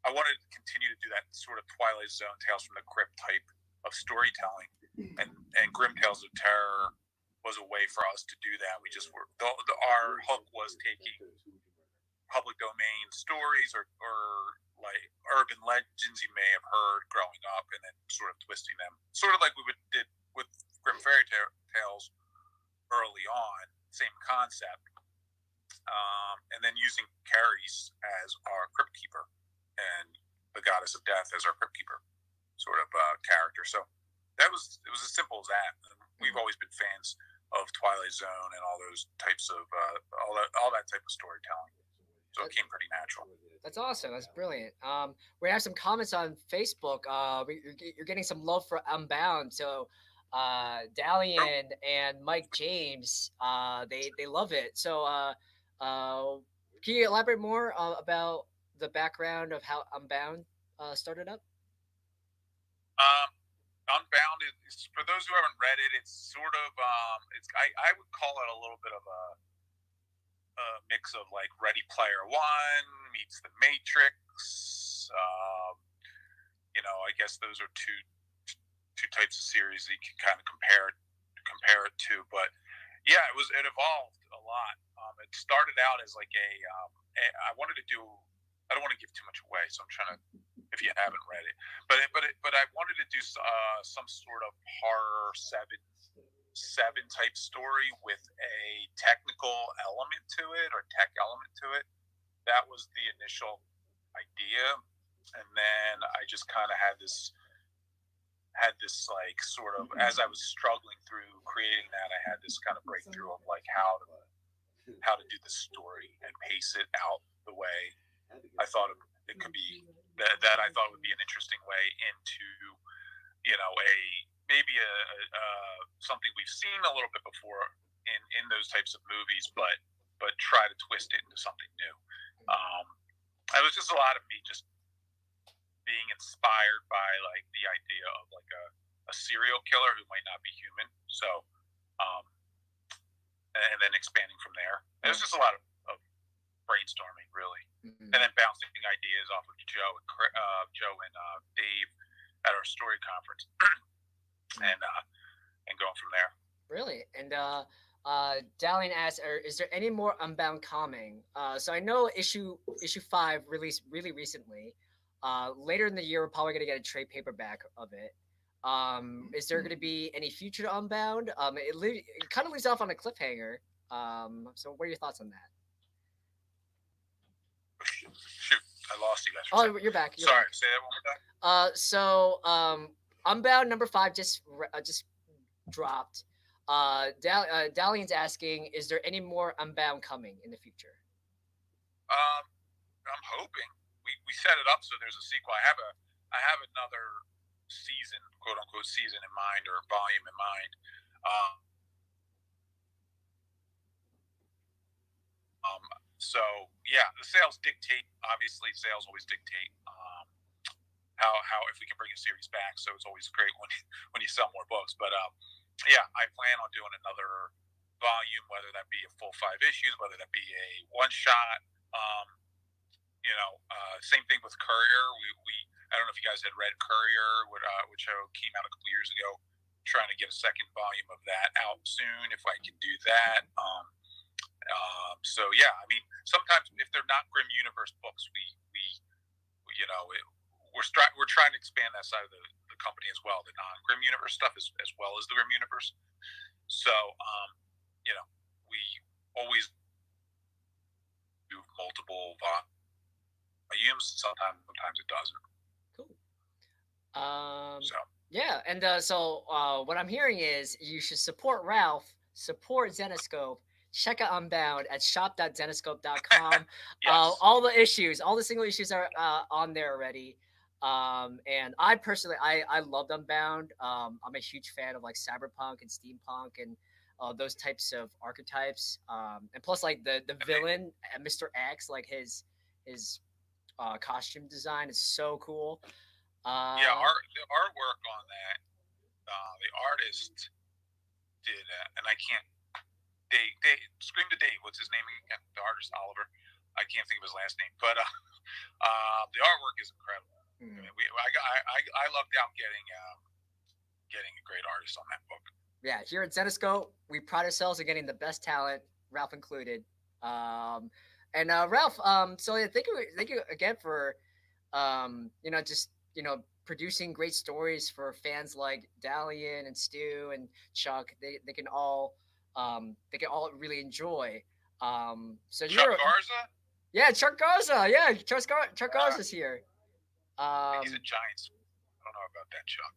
I wanted to continue to do that sort of Twilight Zone Tales from the Crypt type of storytelling, and Grimm Tales of Terror was a way for us to do that. We just were our hook was taking public domain stories or urban legends you may have heard growing up, and then sort of twisting them, sort of like we did with Grimm Fairy Tales early on, same concept, and then using Carries as our crypt keeper and the Goddess of Death as our crypt keeper sort of character. So it was as simple as that. We've always been fans of Twilight Zone and all those types of all that type of storytelling. So it came pretty natural. That's awesome. That's brilliant. We have some comments on Facebook. You're getting some love for Unbound. So Dalian and Mike James, they love it. So can you elaborate more about the background of how Unbound started up? Unbound is, for those who haven't read it, it's sort of I would call it a little bit of a mix of Ready Player One meets The Matrix. I guess those are two types of series that you can kind of compare it to. But yeah, it evolved a lot. It started out as I wanted to do. I don't want to give too much away, so I'm trying to. If you haven't read it, but I wanted to do some sort of horror seven type story with a technical element to it or tech element to it. that was the initial idea, and then I just kind of had this like sort of, as I was struggling through creating that, I had this kind of breakthrough of like how to do the story and pace it out the way I thought it could be, that I thought would be an interesting way into, you know, maybe a something we've seen a little bit before in those types of movies, but try to twist it into something new. It was just a lot of me just being inspired by like the idea of like a serial killer who might not be human. So, and then expanding from there. It was just a lot of brainstorming, really, and then bouncing ideas off of Joe and Dave at our story conference, and going from there. Really? And Dalian asks, is there any more Unbound coming? So I know issue 5 released really recently. Later in the year, we're probably going to get a trade paperback of it. Is there going to be any future Unbound? It kind of leaves off on a cliffhanger. So what are your thoughts on that? Shoot, I lost you guys. Oh, you're back. Sorry, say that one more time. So Unbound number 5 just dropped. Dalian's asking, is there any more Unbound coming in the future? I'm hoping. We set it up so there's a sequel. I have another season, quote unquote season in mind, or volume in mind. So yeah, the sales dictate. Obviously, sales always dictate how if we can bring a series back. So it's always great when you sell more books. But yeah, I plan on doing another volume, whether that be a full 5 issues, whether that be a one shot. Same thing with Courier. I don't know if you guys had read Courier, which came out a couple years ago. Trying to get a second volume of that out soon, if I can do that. So yeah, I mean, sometimes if they're not Grimm Universe books, we're trying to expand that side of the company as well, the non-Grimm Universe stuff as well as the Grimm Universe. So we always do multiple volumes. Sometimes it doesn't. Cool. So yeah, and so what I'm hearing is you should support Ralph, support Zenescope. Check out Unbound at shop.zenescope.com. yes. All the single issues are on there already. And I personally, I loved Unbound. I'm a huge fan of like cyberpunk and steampunk and those types of archetypes. And plus, like the villain, Mr. X, like his costume design is so cool. Yeah, the artwork on that, the artist did, and I can't. Dave, Scream to Dave. What's his name again? The artist Oliver. I can't think of his last name, but the artwork is incredible. I mean, I lucked out getting a great artist on that book. Yeah, here at Zenescope, we pride ourselves on getting the best talent, Ralph included. And Ralph, so yeah, thank you again for producing great stories for fans like Dalian and Stu and Chuck. They can all really enjoy. So Chuck Garza? Yeah, Chuck Garza. Yeah, Chuck Garza's here. He's a Giants. I don't know about that, Chuck.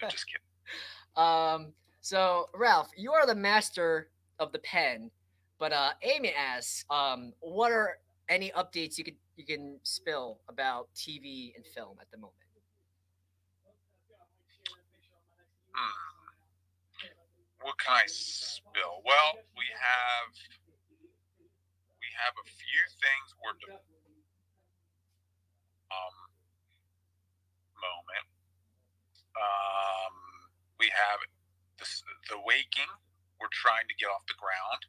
I'm just kidding. So Ralph, you are the master of the pen, but Amy asks, what are any updates you can spill about TV and film at the moment? What can I spill? Well, we have a few things we're moment. We have the Waking. We're trying to get off the ground.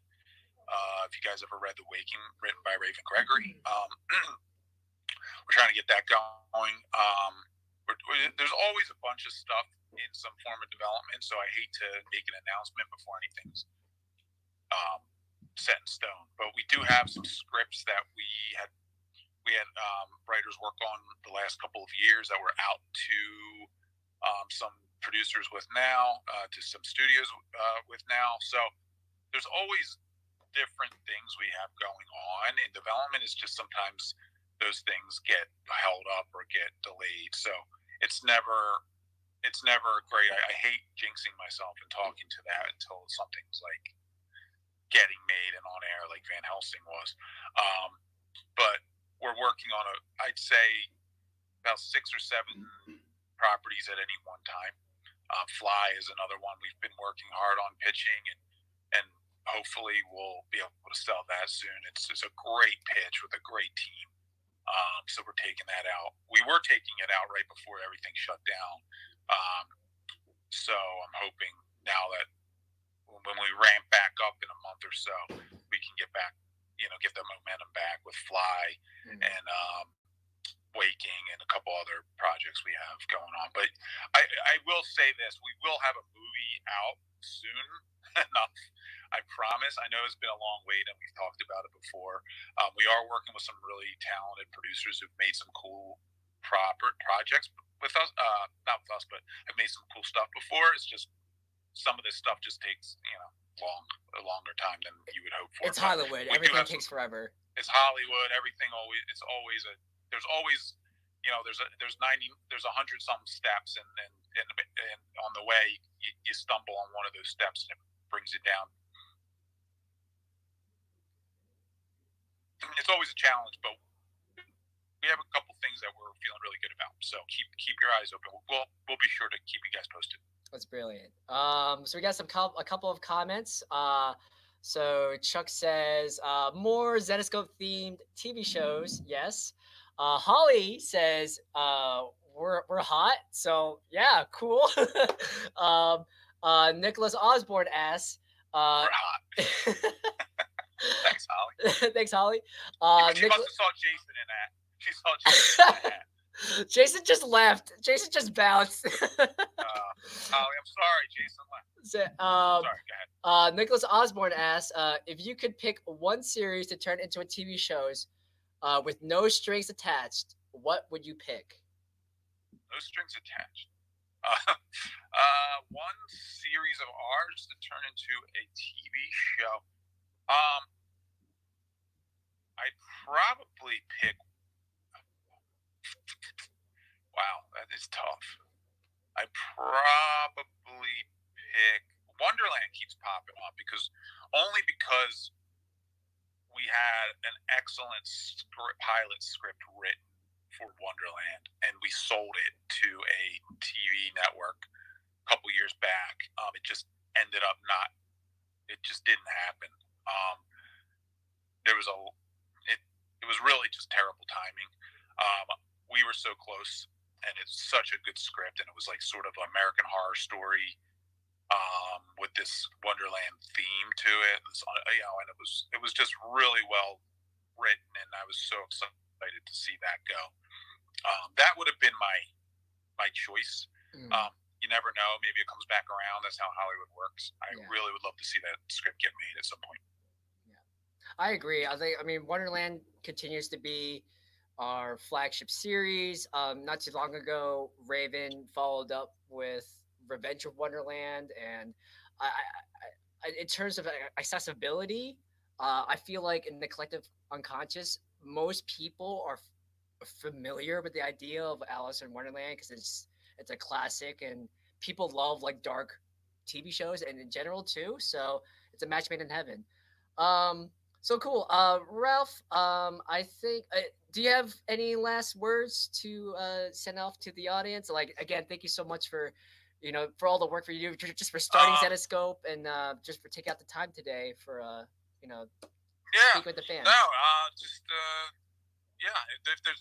If you guys ever read The Waking, written by Raven Gregory, we're trying to get that going. There's always a bunch of stuff in some form of development, so I hate to make an announcement before anything's set in stone. But we do have some scripts that we had writers work on the last couple of years that we're out to some producers with now, to some studios with now. So there's always different things we have going on in development. It's just sometimes those things get held up or get delayed. So it's never great. I hate jinxing myself and talking to that until something's like getting made and on air, like Van Helsing was. But we're working on I'd say about 6 or 7 properties at any one time. Fly is another one we've been working hard on pitching, and hopefully we'll be able to sell that soon. It's a great pitch with a great team. So we're taking that out. We were taking it out right before everything shut down. So I'm hoping now that when we ramp back up in a month or so, we can get back, get the momentum back with Fly and Waking and a couple other projects we have going on. But I will say this, we will have a movie out soon enough. I promise. I know it's been a long wait, and we've talked about it before. We are working with some really talented producers who've made some cool projects with us. Not with us, but have made some cool stuff before. It's just some of this stuff just takes a longer time than you would hope for. It's Hollywood. Everything takes forever. It's Hollywood. Everything always. It's always There's always. There's 100 some steps, and on the way you stumble on one of those steps, and it brings it down. It's always a challenge, but we have a couple things that we're feeling really good about. So keep your eyes open. We'll be sure to keep you guys posted. That's brilliant. So we got a couple of comments. So Chuck says more Zetascope themed TV shows. Yes. Holly says we're hot. So yeah, cool. Nicholas Osborne asks. We're hot. Thanks, Holly. Thanks, Holly. She must have saw Jason in that. She saw Jason in that. Jason just left. Jason just bounced. Holly, I'm sorry. Jason left. So, sorry, go ahead. Nicholas Osborne asks, if you could pick one series to turn into a TV shows with no strings attached, what would you pick? No strings attached. One series of ours to turn into a TV show. I'd probably pick. Wow, that is tough. I'd probably pick Wonderland. Keeps popping up because we had an excellent pilot script written for Wonderland, and we sold it to a TV network a couple years back. It just ended up it just didn't happen. It was really just terrible timing. We were so close, and it's such a good script, and it was like sort of an American Horror Story with this Wonderland theme to it. And it was just really well written, and I was so excited to see that go. That would have been my choice. You never know. Maybe it comes back around. That's how Hollywood works. I really would love to see that script get made at some point. Yeah, I agree. I mean, Wonderland continues to be our flagship series. Not too long ago, Raven followed up with Revenge of Wonderland, and I in terms of accessibility, I feel like in the collective unconscious, most people are familiar with the idea of Alice in Wonderland because it's a classic, and people love like dark TV shows and in general too. So it's a match made in heaven. So cool. Ralph, I think, do you have any last words to send off to the audience? Like, again, thank you so much for all the work for you, just for starting Zetascope and just for taking out the time today for, speak with the fans. No, if there's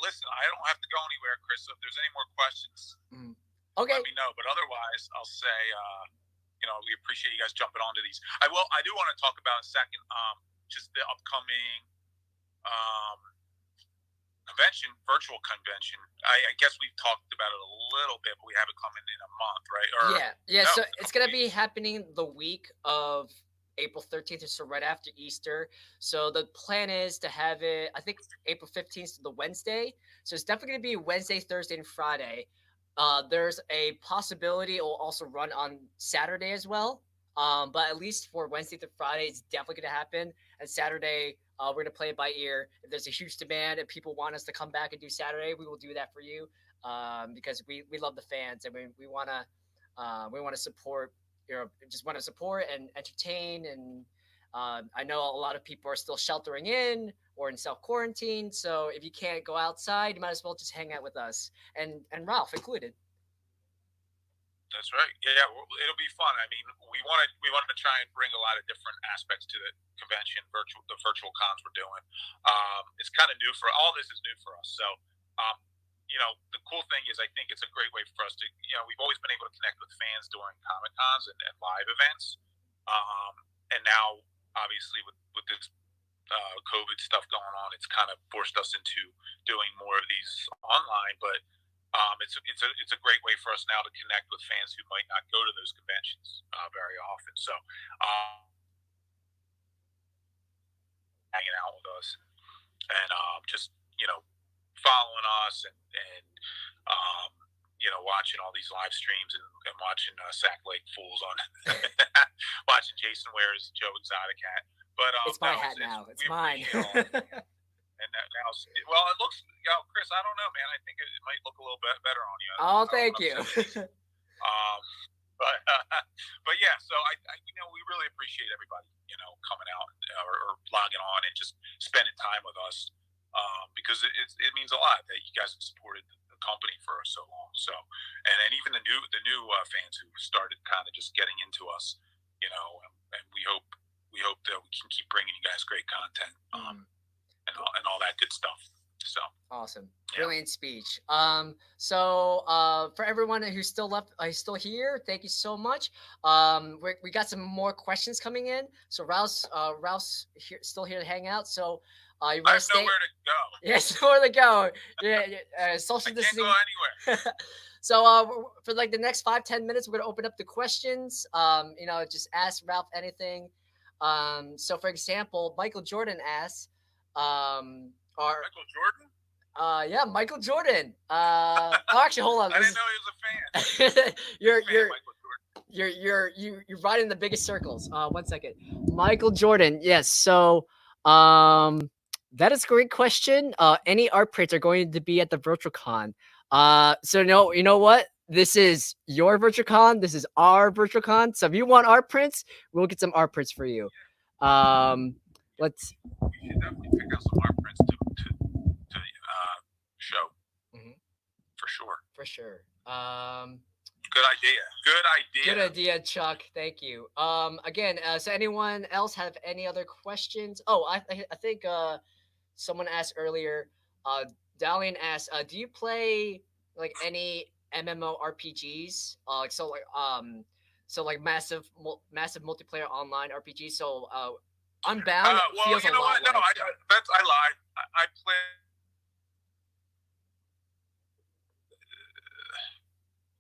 listen, I don't have to go anywhere, Chris. So if there's any more questions, okay, let me know. But otherwise, I'll say, we appreciate you guys jumping onto these. I do want to talk about a second, just the upcoming virtual convention. I guess we've talked about it a little bit, but we have it coming in a month, right? So it's going to be happening the week of April 13th, so right after Easter. So the plan is to have it, I think, April 15th to the Wednesday. So it's definitely going to be Wednesday, Thursday, and Friday. There's a possibility it will also run on Saturday as well. But at least for Wednesday through Friday, it's definitely going to happen. And Saturday, we're going to play it by ear. If there's a huge demand and people want us to come back and do Saturday, we will do that for you, because we love the fans, and we want to support, just want to support and entertain. And I know a lot of people are still sheltering in or in self quarantine. So if you can't go outside, you might as well just hang out with us, and Ralph included. That's right. Yeah, it'll be fun. I mean, we want to try and bring a lot of different aspects to the convention, the virtual cons we're doing. It's kind of new for all this is new for us. So, the cool thing is, I think it's a great way for us to, we've always been able to connect with fans during Comic Cons and live events, and now obviously with this COVID stuff going on, it's kind of forced us into doing more of these online, but. It's a great way for us now to connect with fans who might not go to those conventions very often. So hanging out with us and just following us and watching all these live streams and watching Sack Lake Fools on watching Jason wears Joe Exotic hat. But it's my hat now. It's mine. And now, well, it looks, Chris, I don't know, man. I think it might look a little bit better on you. Oh, thank you. But yeah, so I we really appreciate everybody, coming out or logging on and just spending time with us, because it means a lot that you guys have supported the company for so long. So, and even the new fans who started kind of just getting into us, and we hope that we can keep bringing you guys great content. And all that good stuff. So awesome, brilliant speech. So for everyone who's still here, thank you so much. We got some more questions coming in. So Ralph's still here to hang out. So you want to stay? Nowhere to go. Yes, nowhere to go. Yeah, social distancing. I can't go anywhere. So for like the next 5-10 minutes, we're gonna open up the questions. Just ask Ralph anything. So for example, Michael Jordan asks. Michael Jordan? Yeah, Michael Jordan. Actually, hold on. I didn't know he was a fan. You're riding the biggest circles. 1 second. Michael Jordan. Yes. So, that is a great question. Any art prints are going to be at the VirtualCon. So no, you know what? This is your VirtualCon. This is our VirtualCon. So if you want art prints, we'll get some art prints for you. We should definitely pick out some art prints to show. For sure. Good idea, Chuck. Thank you. Again, so anyone else have any other questions? Oh, I think someone asked earlier. Dalian asked, do you play like any MMORPGs? Like massive multiplayer online RPGs. So Unbound feels a lot. No, I lied. I play.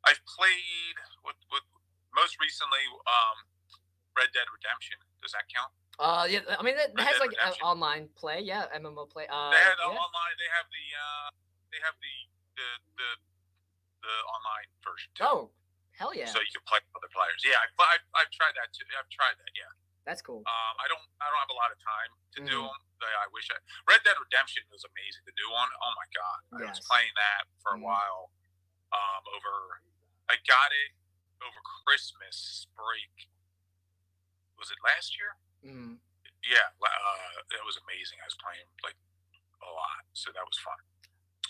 I've played with most recently Red Dead Redemption. Does that count? Yeah. I mean, it has like online play. Yeah, MMO play. They had online. They have the online version too. Oh, hell yeah! So you can play with other players. Yeah, I've tried that too. I've tried that. Yeah. That's cool. I don't have a lot of time to do them. I wish Red Dead Redemption was amazing. The new one, oh my god! I was playing that for a while. I got it over Christmas break. Was it last year? Yeah, it was amazing. I was playing like a lot, so that was fun.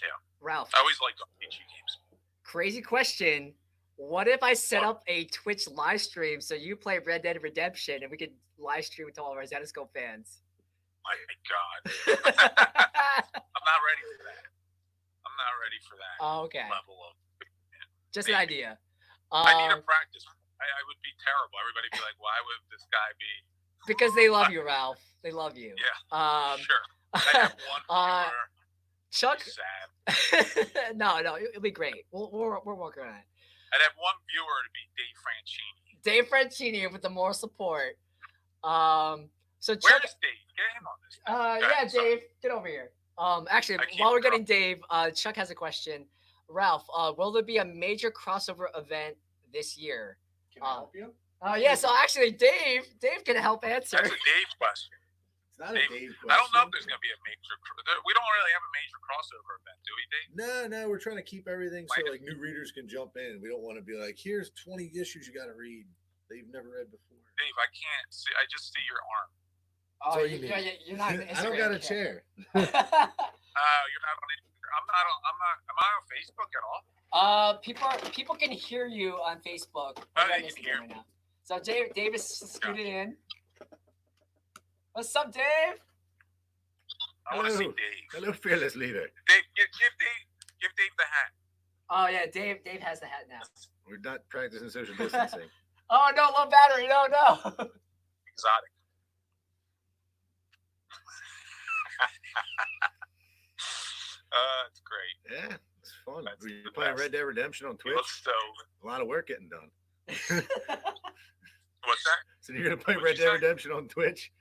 Yeah, Ralph. I always liked RPG games. Crazy question. What if I set up a Twitch live stream so you play Red Dead Redemption and we could live stream to all of our Zetascope fans? My God. I'm not ready for that. Oh, okay. Level of just an idea. I need a practice. I would be terrible. Everybody would be like, why would this guy be? Because they love you, Ralph. They love you. Yeah. Sure. I have one viewer. Chuck. Sad. No, it'll be great. We're working on it. I'd have one viewer to be Dave Franchini. Dave Franchini with the more support. So Chuck, where's Dave? Get him on this. Yeah, Dave, get over here. Actually, while we're getting Dave, Chuck has a question. Ralph, will there be a major crossover event this year? Can I help you? Oh yeah, so actually, Dave can help answer. That's a Dave question. It's not a Dave, Dave question. I don't know if there's going to be a major. We don't really have a major crossover event, do we, Dave? No, we're trying to keep everything so Minus- like new readers can jump in. We don't want to be like, here's 20 issues you got to read that you've never read before. Dave, I can't see. I just see your arm. Oh, all you need. you're not. I don't got a chair. You're not on Instagram. I'm not. Am I on Facebook at all? People can hear you on Facebook. Oh, We're on they can Instagram hear right now. So Dave is scooted in. What's up, Dave? I want to see Hello. Dave. Hello, fearless leader. Dave, give Dave the hat. Oh yeah, Dave has the hat now. We're not practicing social distancing. Oh no, low battery. No. Exotic. It's great. Yeah, it's fun. That's You're the playing best. Red Dead Redemption on He Twitch. looks so. A lot of work getting done. What's that? So you're gonna play What'd Red you Dead say? Redemption on Twitch?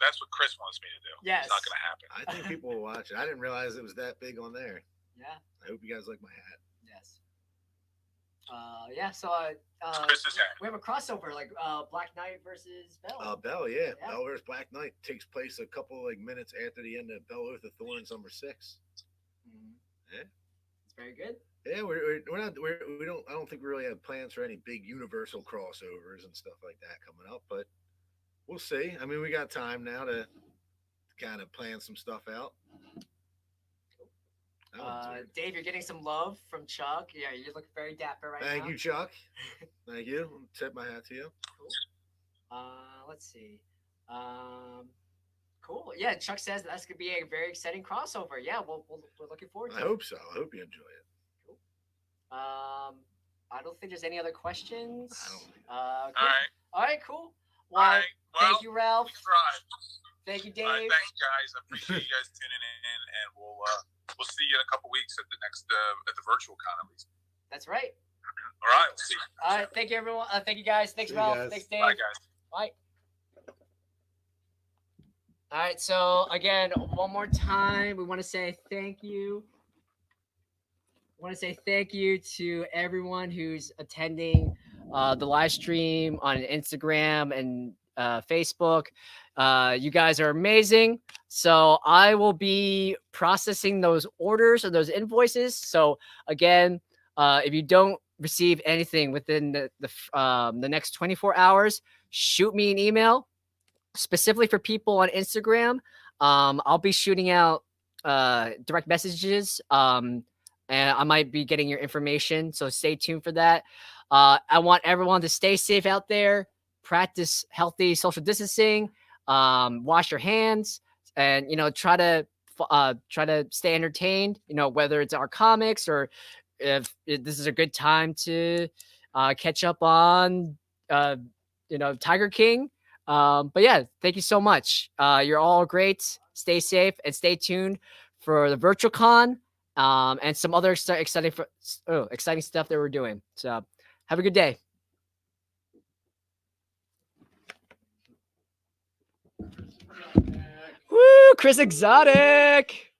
That's what Chris wants me to do. Yes. It's not going to happen. I think people will watch it. I didn't realize it was that big on there. Yeah. I hope you guys like my hat. Yes. Yeah. So Chris's hat. we have a crossover like Black Knight versus Bell. Bell, yeah. Yeah. Bell vs. Black Knight takes place a couple like minutes after the end of Bell Oath of Thorns number 6. Mhm. Yeah. It's very good. Yeah, we don't I don't think we really have plans for any big universal crossovers and stuff like that coming up, but we'll see. I mean, we got time now to kind of plan some stuff out. Dave, you're getting some love from Chuck. Yeah, you look very dapper right Thank now. you, Chuck. Thank you. I'll tip my hat to you. Let's see. Cool. Yeah, Chuck says that's gonna be a very exciting crossover. Yeah, we're looking forward to I it. hope so. I hope you enjoy it. I don't think there's any other questions. I don't think Cool. All right. All right, cool. All Well, right. Well, thank you, Ralph. we tried. Thank you, All right, Dave. thanks, guys. I appreciate you guys tuning in, and we'll see you in a couple weeks at the next at the virtual con at least. That's right. All right. We'll see you. All right, thank you, everyone. Thank you, guys. Thanks, See you Ralph. guys. Thanks, Dave. Bye, guys. Bye. All right, so again, one more time, we want to say thank you. I want to say thank you to everyone who's attending the live stream on Instagram and Facebook. You guys are amazing. So I will be processing those orders or those invoices. So again, if you don't receive anything within the next 24 hours, shoot me an email. Specifically for people on Instagram, I'll be shooting out direct messages, and I might be getting your information. So stay tuned for that. I want everyone to stay safe out there, practice healthy social distancing, wash your hands, and try to stay entertained. Whether it's our comics or if this is a good time to catch up on Tiger King. But yeah, thank you so much. You're all great. Stay safe and stay tuned for the virtual con and some other exciting stuff that we're doing. So have a good day. Woo, Chris Exotic.